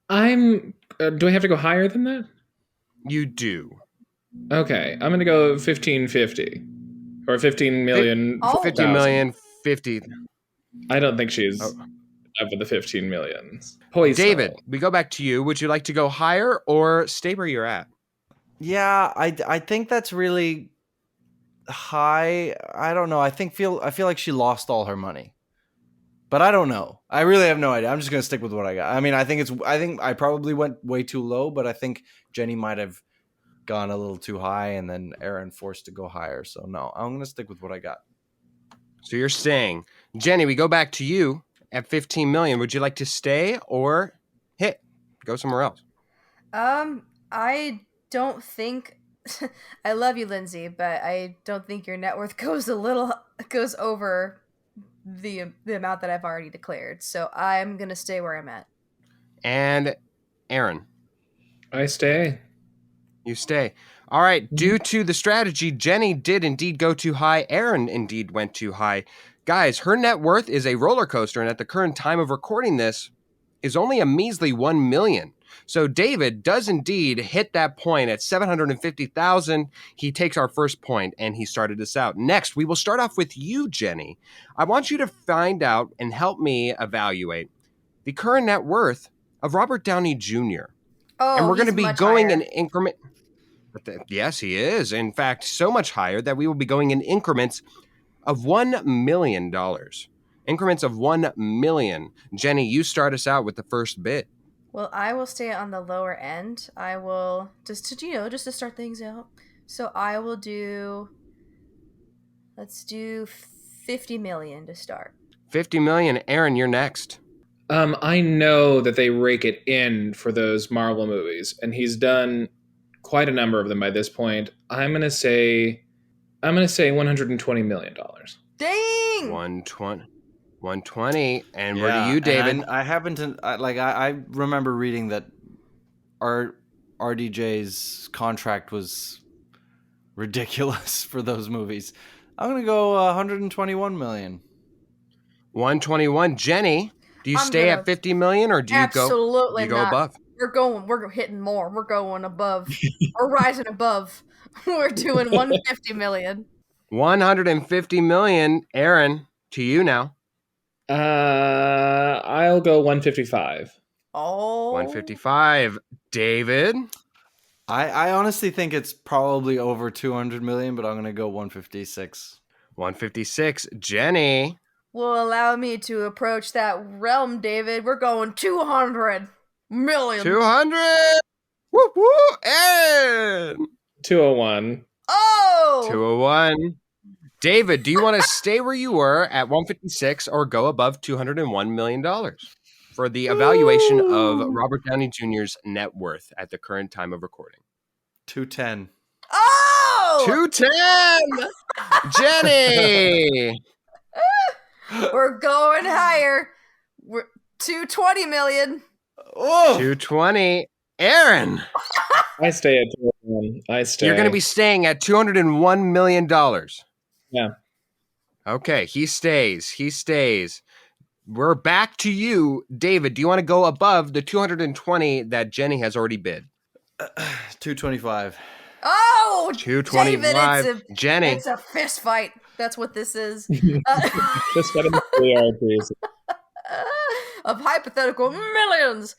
do I have to go higher than that? You do. Okay, I'm gonna go 1550 or 15 million. 50 million 50. I don't think she's up with the 15 millions. David, we go back to you. Would you like to go higher or stay where you're at? Yeah, I think that's really high. I don't know. I feel like she lost all her money. But I don't know. I really have no idea. I'm just going to stick with what I got. I mean, I think I probably went way too low, but I think Jenny might have gone a little too high and then Aaron forced to go higher. So no, I'm going to stick with what I got. So you're staying. Jenny, we go back to you at 15 million. Would you like to stay or go somewhere else? I don't think I love you, Lindsay, but I don't think your net worth goes over the amount that I've already declared. So I'm going to stay where I'm at. And Aaron? I stay. You stay. All right. Due to the strategy, Jenny did indeed go too high. Aaron indeed went too high. Guys, her net worth is a roller coaster, and at the current time of recording this, is only a measly 1 million. So David does indeed hit that point at 750,000. He takes our first point, and he started us out. Next, we will start off with you, Jenny. I want you to find out and help me evaluate the current net worth of Robert Downey Jr. Oh, and we're going to be going higher. in increment. Yes, he is. In fact, so much higher that we will be going in increments of $1 million. Increments of 1 million. Jenny, you start us out with the first bid. Well, I will stay on the lower end. I will just to start things out. So I will do. Let's do 50 million to start. 50 million. Aaron, you're next. I know that they rake it in for those Marvel movies, and he's done quite a number of them by this point. I'm gonna say $120 million. Dang! 120. And where do you, David? I happen to I remember reading that RDJ's contract was ridiculous for those movies. I'm gonna go 121 million. 121. Jenny, do you stay at 50 million or do you go above? We're hitting more. We're going above. We're rising above. We're doing 150 million. 150 million. Aaron, to you now. I'll go 155. Oh. 155. David? I honestly think it's probably over 200 million, but I'm going to go 156. 156. Jenny? Will allow me to approach that realm, David. We're going 200 million. 200! Woo woo! And 201. Oh! 201. David, do you want to stay where you were at 156 or go above $201 million for the evaluation of Robert Downey Jr.'s net worth at the current time of recording? 210. Oh! 210! Jenny! We're going higher. $220 million. Oh, 220. Aaron, I stay at 201. I stay. you're going to be staying at $201 million. Yeah. Okay, he stays. He stays. We're back to you, David. Do you want to go above the 220 that Jenny has already bid? 225. Oh, 225. David, Jenny. it's a fist fight. That's what this is. Just got to Of hypothetical millions.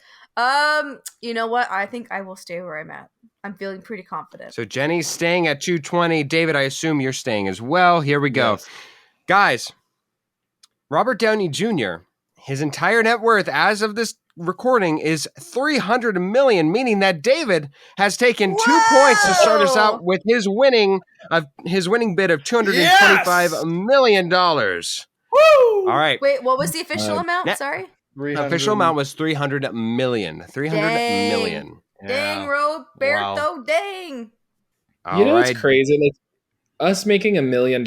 You know what? I think I will stay where I'm at. I'm feeling pretty confident. So Jenny's staying at 220. David, I assume you're staying as well. Here we go. Yes. Guys, Robert Downey Jr., his entire net worth as of this recording is $300 million, meaning that David has taken 2 points to start us out with his winning bid of $225 million. Woo! All right. Wait, what was the official amount? Sorry. The official amount was $300 million. $300 million. Dang, Roberto, wow. Dang. You know, it's crazy. Like, us making $1 million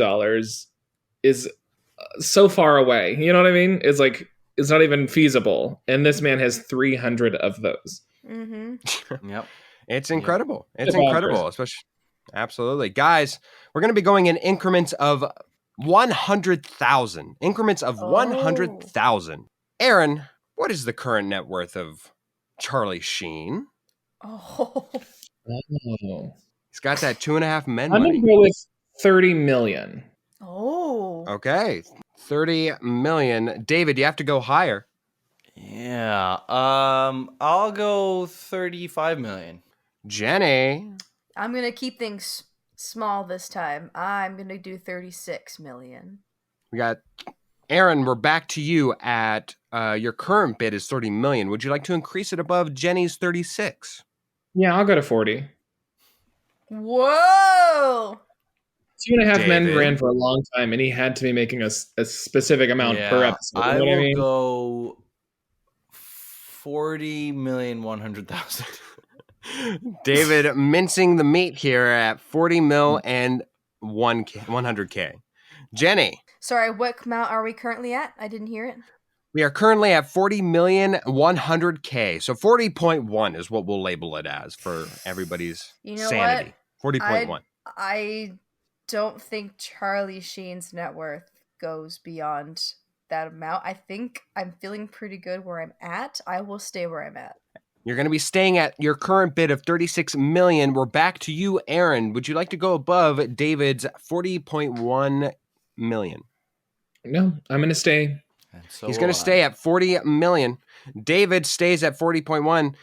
is so far away. You know what I mean? It's like, it's not even feasible. And this man has 300 of those. Mm-hmm. Yep. It's incredible. It's incredible. Especially, absolutely. Guys, we're going to be going in increments of 100,000. Increments of 100,000. Aaron, what is the current net worth of Charlie Sheen? Oh. He's got that 2.5 Men I'm money. going to go with 30 million. Oh. Okay. 30 million. David, you have to go higher. Yeah. I'll go 35 million. Jenny. I'm going to keep things small this time. I'm going to do 36 million. We got Aaron, we're back to you at your current bid is 30 million. Would you like to increase it above Jenny's 36? Yeah, I'll go to 40. Whoa! 2.5 Men ran for a long time, and he had to be making a specific amount per episode. I will go 40,100,000. David mincing the meat here at 40 mil and 100K. Jenny. Sorry, what amount are we currently at? I didn't hear it. We are currently at 40,100K. So 40.1 is what we'll label it as for everybody's sanity. What? 40.1. I don't think Charlie Sheen's net worth goes beyond that amount. I think I'm feeling pretty good where I'm at. I will stay where I'm at. You're going to be staying at your current bid of 36 million. We're back to you, Aaron. Would you like to go above David's 40.1 million? No, I'm going to stay. So he's going to stay at 40 million. David stays at 40.1.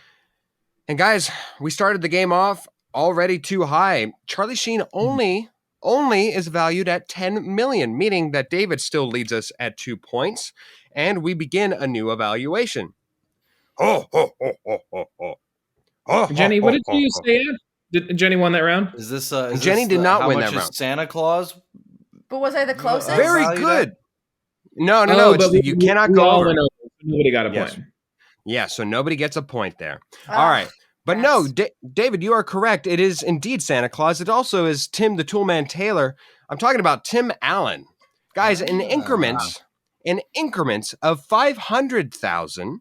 And guys, we started the game off already too high. Charlie Sheen only is valued at 10 million, meaning that David still leads us at 2 points. And we begin a new evaluation. Jenny, what did you say? Did Jenny won that round? Is this Jenny did not win that round. Santa Claus? But was I the closest? Very good. No. You cannot go over. Nobody got a point. Yeah, so nobody gets a point there. All right. But no, David, you are correct. It is indeed Santa Claus. It also is Tim the Toolman Taylor. I'm talking about Tim Allen. Guys, in increments of 500,000,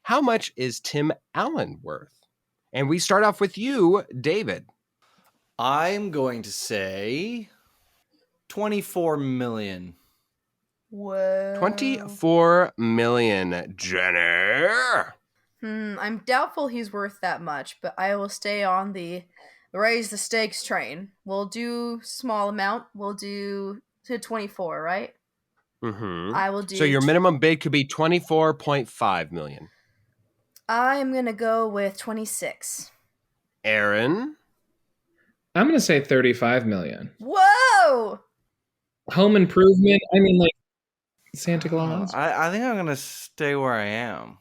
how much is Tim Allen worth? And we start off with you, David. I'm going to say 24 million. Whoa. 24 million, Jenny. I'm doubtful he's worth that much, but I will stay on the raise the stakes train. We'll do small amount. We'll do to 24, right? Mm-hmm. I will do. So your minimum bid could be 24.5 million. I'm going to go with 26. Aaron? I'm going to say 35 million. Whoa! Home Improvement. I mean, like Santa Claus. I think I'm going to stay where I am.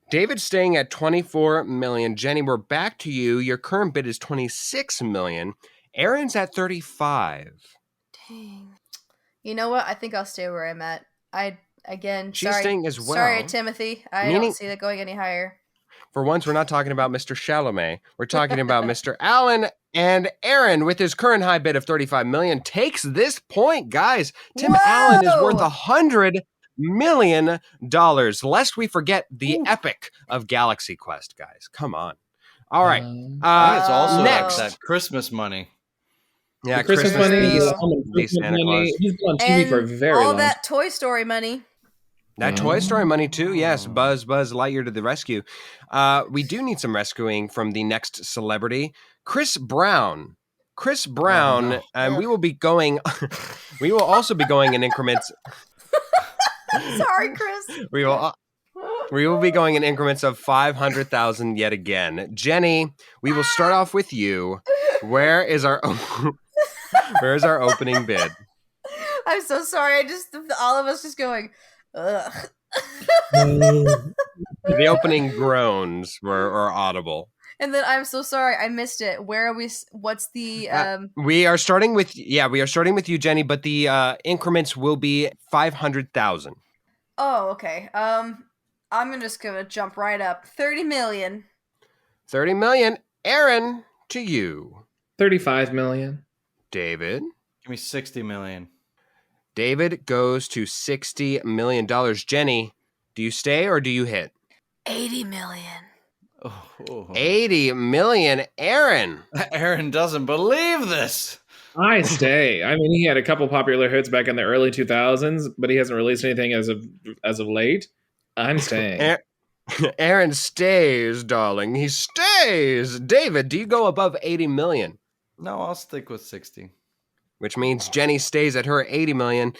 David's staying at 24 million. Jenny, we're back to you. Your current bid is 26 million. Aaron's at 35. Dang. You know what? I think I'll stay where I'm at. She's staying as well. Sorry, Timothy. I don't see that going any higher. For once, we're not talking about Mr. Chalamet. We're talking about Mr. Allen. And Aaron, with his current high bid of 35 million, takes this point, guys. Tim Allen is worth $100 million, lest we forget the epic of Galaxy Quest, guys. Come on. All right. I think it's also next. that Christmas money. Yeah, Christmas money, the Santa Claus. He's been on TV for a very long time. All that Toy Story money. That Toy Story money, too. Yes, Buzz Lightyear to the rescue. We do need some rescuing from the next celebrity, Chris Brown. And we will be going... we will also be going in increments... Sorry, Chris. We will be going in increments of 500,000 yet again. Jenny, we will start off with you. Where is our opening bid? I'm so sorry. All of us just going, ugh. The opening groans were audible. And then I'm so sorry, I missed it. Where are we? What's the? We are starting with you, Jenny. But the increments will be 500,000. Oh, okay. I'm just gonna jump right up. 30 million. 30 million. Aaron, to you. 35 million. David. Give me 60 million. David goes to $60 million. Jenny, do you stay or do you hit? 80 million. 80 million. Aaron. Aaron doesn't believe this. I stay. I mean, he had a couple popular hits back in the early 2000s, but he hasn't released anything as of late. I'm staying. Aaron stays, darling. He stays. David, do you go above 80 million? No, I'll stick with 60. Which means Jenny stays at her 80 million.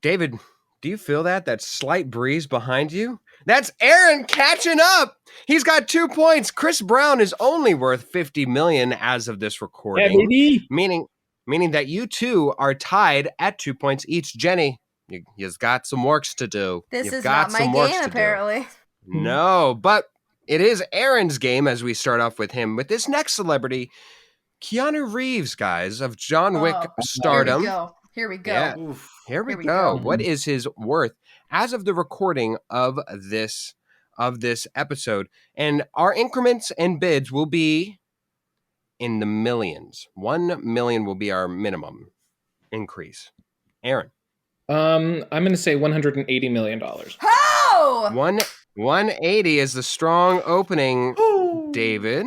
David, do you feel that slight breeze behind you? That's Aaron catching up. He's got 2 points. Chris Brown is only worth 50 million as of this recording. Yeah, baby. Meaning that you two are tied at 2 points each. Jenny, you've got some works to do. This is not my game, apparently. No, but it is Aaron's game as we start off with him. With this next celebrity, Keanu Reeves, guys, of John Wick stardom. Here we go. Yeah. Here we go. What is his worth as of the recording of this episode? And our increments and bids will be in the millions. 1 million will be our minimum increase. Aaron. I'm going to say $180 million. How? 180 is the strong opening. Ooh. David.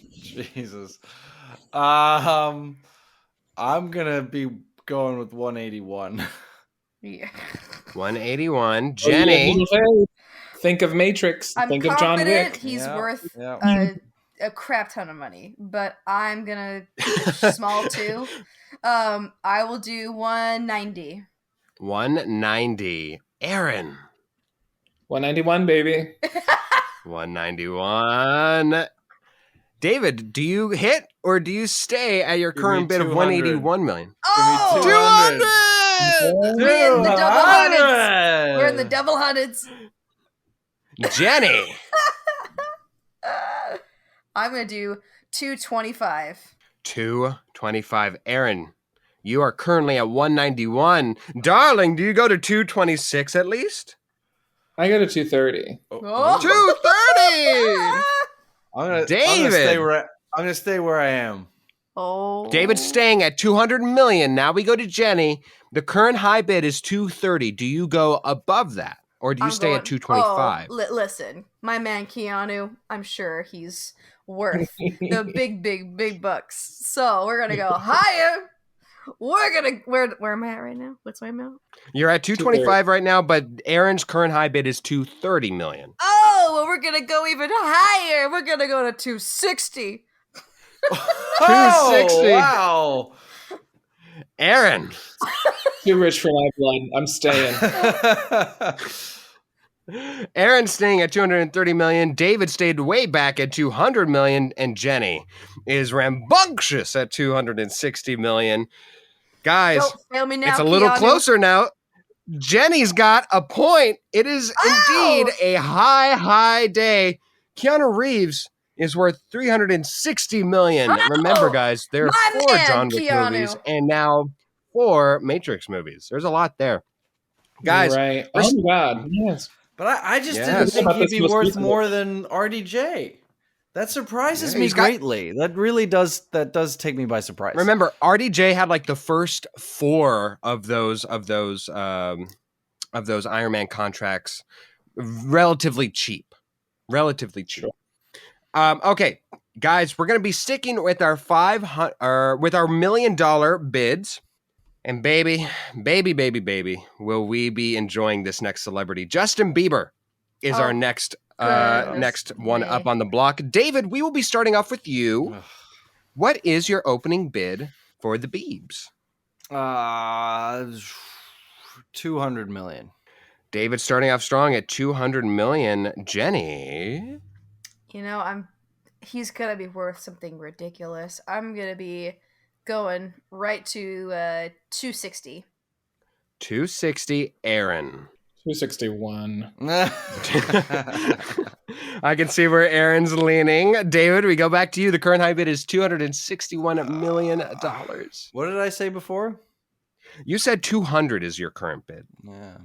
Jesus. I'm gonna be going with 181. Yeah. 181. Jenny. Think of Matrix. Think of John Wick. He's worth a crap ton of money, but I'm gonna keep it small too. I will do 190. 190. Aaron. 191, baby. 191. David, do you hit or do you stay at your current bid of 181 million? Oh! 200! We're in the double hundreds. We're in the double hundreds. Jenny. I'm going to do 225. 225. Aaron, you are currently at 191. Darling, do you go to 226 at least? I go to 230. Oh. 230! David. I'm gonna stay where I am. Oh. David's staying at 200 million. Now we go to Jenny. The current high bid is 230. Do you go above that? Or do you stay at 225? Listen, my man Keanu, I'm sure he's worth the big bucks. So we're gonna go higher. Where am I at right now? What's my amount? You're at 225 right now, but Aaron's current high bid is 230 million. Oh, well, we're gonna go even higher. We're gonna go to 260. 260. Wow. Aaron. Too rich for my blood. I'm staying. Aaron's staying at 230 million. David stayed way back at 200 million. And Jenny is rambunctious at 260 million. Guys, don't fail me now, it's a little Keanu. closer now. Jenny's got a point. It is indeed a high day. Keanu Reeves is worth 360 million. Remember, guys, there are 4 John Wick movies and now 4 Matrix movies. There's a lot there. Guys, right. Oh my God. Yes. But I just didn't think he'd be worth more than RDJ. That surprises me greatly. That really does take me by surprise. Remember, RDJ had like the first 4 of those Iron Man contracts relatively cheap. Sure. Okay, guys, we're gonna be sticking with our $1 million bids, and baby, will we be enjoying this next celebrity? Justin Bieber is our next one up on the block. David, we will be starting off with you. What is your opening bid for the Biebs? 200 million. David starting off strong at 200 million. Jenny? He's gonna be worth something ridiculous. I'm gonna be going right to 260. 260, Aaron. 261. I can see where Aaron's leaning. David, we go back to you. The current high bid is $261 million. What did I say before? You said 200 is your current bid. Yeah.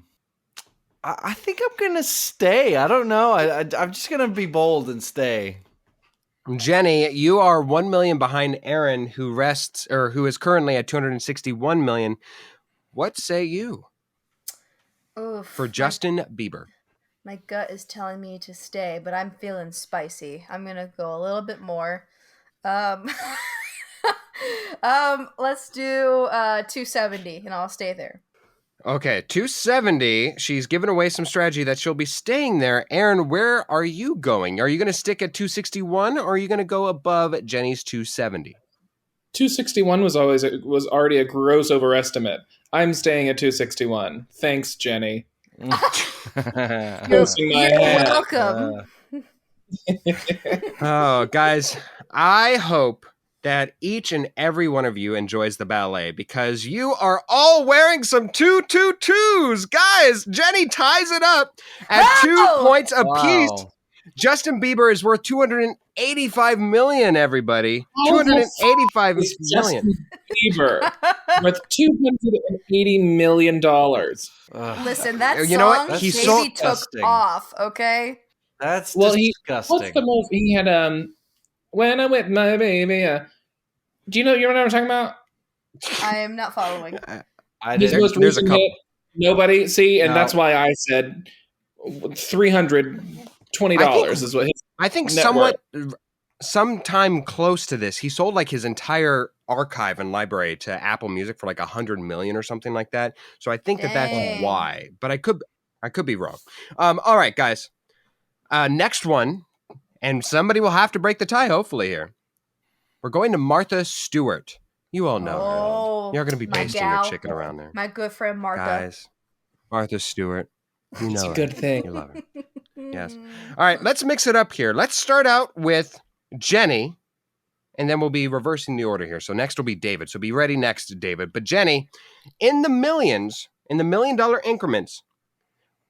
I think I'm going to stay. I don't know. I'm just going to be bold and stay. Jenny, you are 1 million behind Aaron, who is currently at 261 million. What say you? Oof, for Justin Bieber? My gut is telling me to stay, but I'm feeling spicy. I'm gonna go a little bit more. Let's do 270, and I'll stay there. Okay, 270. She's given away some strategy that she'll be staying there. Aaron, where are you going? Are you going to stick at 261, or are you going to go above Jenny's 270? 261 was already a gross overestimate. I'm staying at 261. Thanks, Jenny. You're welcome. Oh, guys, I hope that each and every one of you enjoys the ballet, because you are all wearing some 222s. Guys, Jenny ties it up at 2 points apiece. Wow. Justin Bieber is worth 285 million, everybody. 285 million. Justin Bieber worth $280 million. Listen, that song maybe took off, okay? That's disgusting. What's the most he had when I'm with my baby. Do you know what I'm talking about? I am not following. There's a couple. Hit, nobody see, and that's why I said $320 is what his I think sometime close to this, he sold like his entire archive and library to Apple Music for like 100 million or something like that. So I think that's why, but I could be wrong. All right, guys. Next one, and somebody will have to break the tie, hopefully, here. We're going to Martha Stewart. You all know her. You're going to be basting your chicken around there. My good friend Martha. Guys, Martha Stewart. You know it's a good thing. You love her. Yes. All right, let's mix it up here. Let's start out with Jenny, and then we'll be reversing the order here. So next will be David. So be ready next, David. But Jenny, in the millions, in the $1 million increments,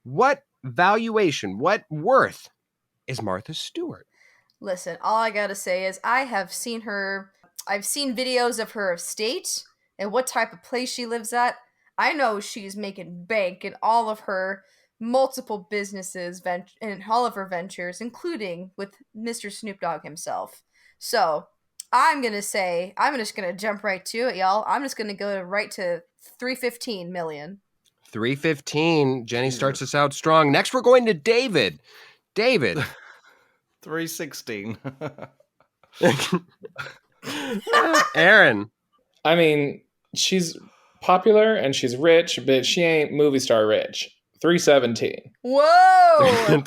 what valuation, what worth is Martha Stewart? Listen, all I gotta say is I've seen videos of her estate and what type of place she lives at. I know she's making bank in all of her multiple businesses and all of her ventures, including with Mr. Snoop Dogg himself. So I'm just gonna jump right to it, y'all. I'm just gonna go right to 315 million. 315. Jenny starts us out strong. Next, we're going to David. David. 316. Aaron. I mean, she's popular and she's rich, but she ain't movie star rich. 317. Whoa.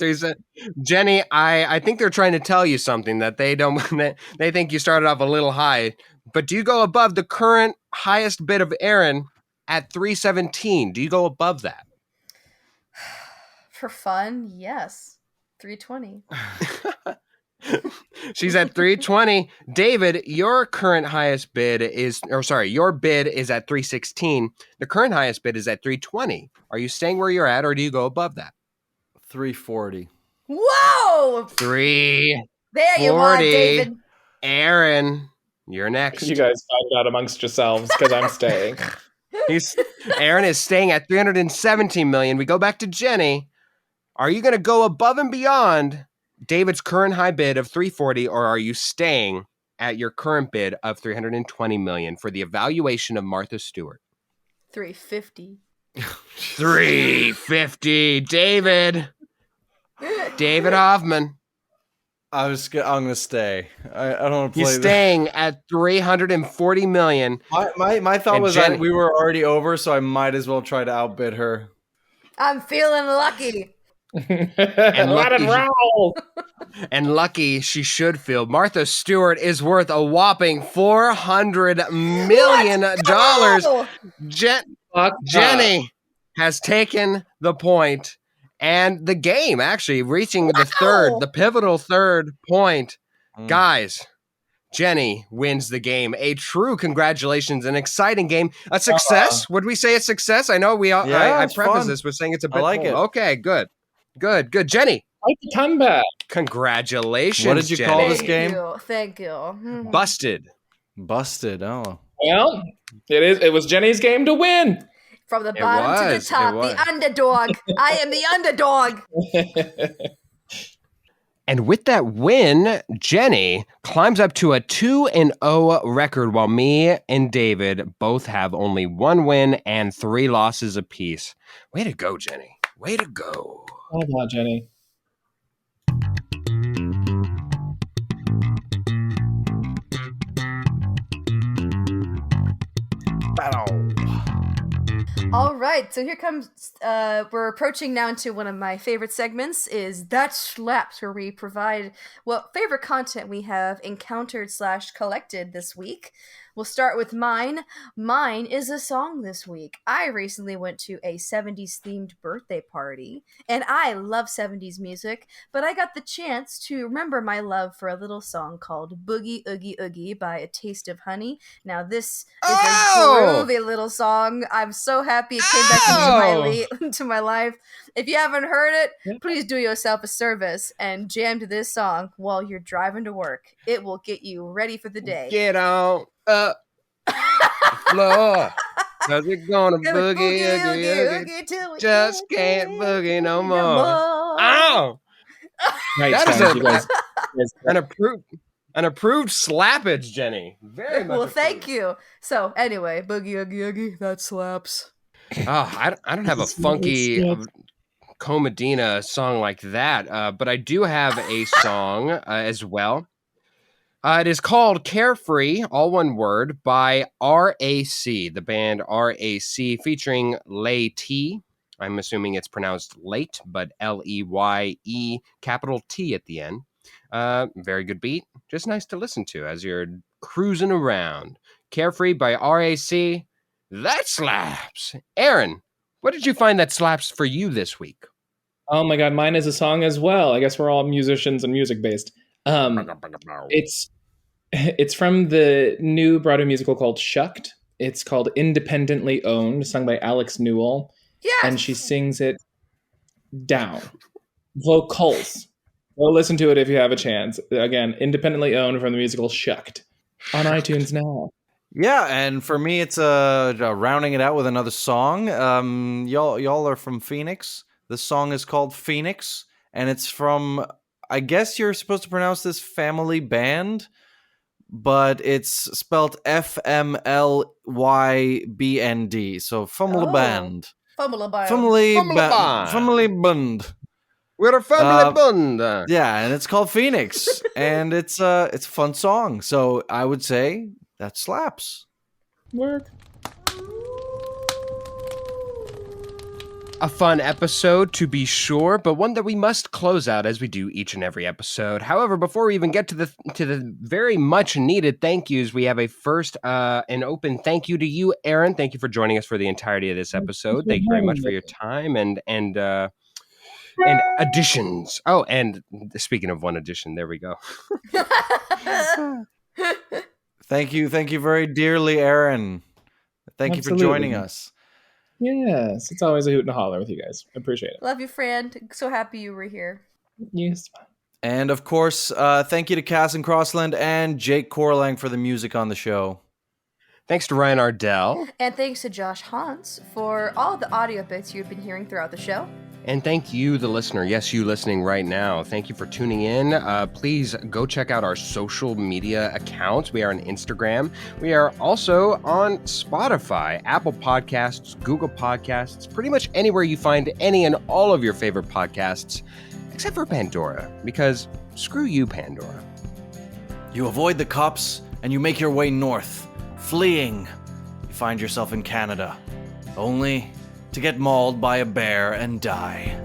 Jenny, I think they're trying to tell you something, that they think you started off a little high. But do you go above the current highest bid of Aaron at 317? Do you go above that? For fun, yes. 320. She's at 320. David, your current highest bid your bid is at 316. The current highest bid is at 320. Are you staying where you're at, or do you go above that? 340. Whoa! 340. There you are, David. Aaron, you're next. You guys fight it out amongst yourselves, because I'm staying. Aaron is staying at 317 million. We go back to Jenny. Are you going to go above and beyond David's current high bid of 340, or are you staying at your current bid of 320 million for the evaluation of Martha Stewart? 350. 350, David Hoffman. I'm gonna stay. I don't want to play. He's staying at 340 million. My thought was that we were already over, so I might as well try to outbid her. I'm feeling lucky. And let it roll. And lucky she should feel. Martha Stewart is worth a whopping $400 million. Jenny has taken the point and the game, actually reaching the pivotal third point. Guys, Jenny wins the game. A true congratulations, an exciting game, a success. Would we say a success? I know I preface this with saying it's a bit. I like it. Okay, good. Jenny, like the comeback. Congratulations. What did you call this game? Thank you. Busted. Oh. Well, it was Jenny's game to win. From the bottom to the top, the underdog. I am the underdog. And with that win, Jenny climbs up to a 2-0 record, while me and David both have only 1 win and 3 losses apiece. Way to go, Jenny. Way to go. Well done, Jenny. All right, so here comes, we're approaching now into one of my favorite segments, is That Slaps, where we provide what favorite content we have encountered/collected this week. We'll start with mine. Mine is a song this week. I recently went to a 70s themed birthday party, and I love 70s music, but I got the chance to remember my love for a little song called Boogie Oogie Oogie by A Taste of Honey. Now, this is a groovy little song. I'm so happy it came back into my life. If you haven't heard it, please do yourself a service and jam to this song while you're driving to work. It will get you ready for the day. Get on up floor, 'cause we're gonna boogie, oogie, oogie, just can't boogie no more. Ow! Nice, that is an approved slappage, Jenny. Very much. Well, approved. Thank you. So anyway, boogie oogie oogie, that slaps. Oh, I don't have a funky Comedina song like that, but I do have a song as well. It is called Carefree, all one word, by RAC, the band RAC, featuring Lay T. I'm assuming it's pronounced late, but Leye, capital T at the end. Very good beat. Just nice to listen to as you're cruising around. Carefree by RAC. That slaps. Aaron, what did you find that slaps for you this week? Oh my God, mine is a song as well. I guess we're all musicians and music based. It's from the new Broadway musical called Shucked. It's called Independently Owned, sung by Alex Newell. Yes! And she sings it down. Vocals. Go listen to it if you have a chance. Again, Independently Owned from the musical Shucked. On iTunes now. Yeah, and for me, it's rounding it out with another song. Y'all are from Phoenix. This song is called Phoenix, and it's from, I guess you're supposed to pronounce this Family Band, but it's spelled FMLYBND. So Family Band. Family Band. We're a family band. Yeah, and it's called Phoenix, and it's a fun song. So I would say that slaps. Work. A fun episode, to be sure, but one that we must close out as we do each and every episode. However, before we even get to the very much needed thank yous, we have an open thank you to you, Aaron. Thank you for joining us for the entirety of this episode. Thank you very much for your time and additions. Oh, and speaking of one addition, there we go. Thank you very dearly, Aaron. Thank you for joining us. Yes, it's always a hoot and a holler with you guys. I appreciate it. Love you, friend. So happy you were here. Yes. And of course, thank you to Cass and Crossland and Jake Corlang for the music on the show. Thanks to Ryan Ardell. And thanks to Josh Hans for all the audio bits you've been hearing throughout the show. And thank you, the listener. Yes, you listening right now. Thank you for tuning in. Please go check out our social media accounts. We are on Instagram. We are also on Spotify, Apple Podcasts, Google Podcasts, pretty much anywhere you find any and all of your favorite podcasts, except for Pandora, because screw you, Pandora. You avoid the cops and you make your way north, fleeing. You find yourself in Canada, only to get mauled by a bear and die.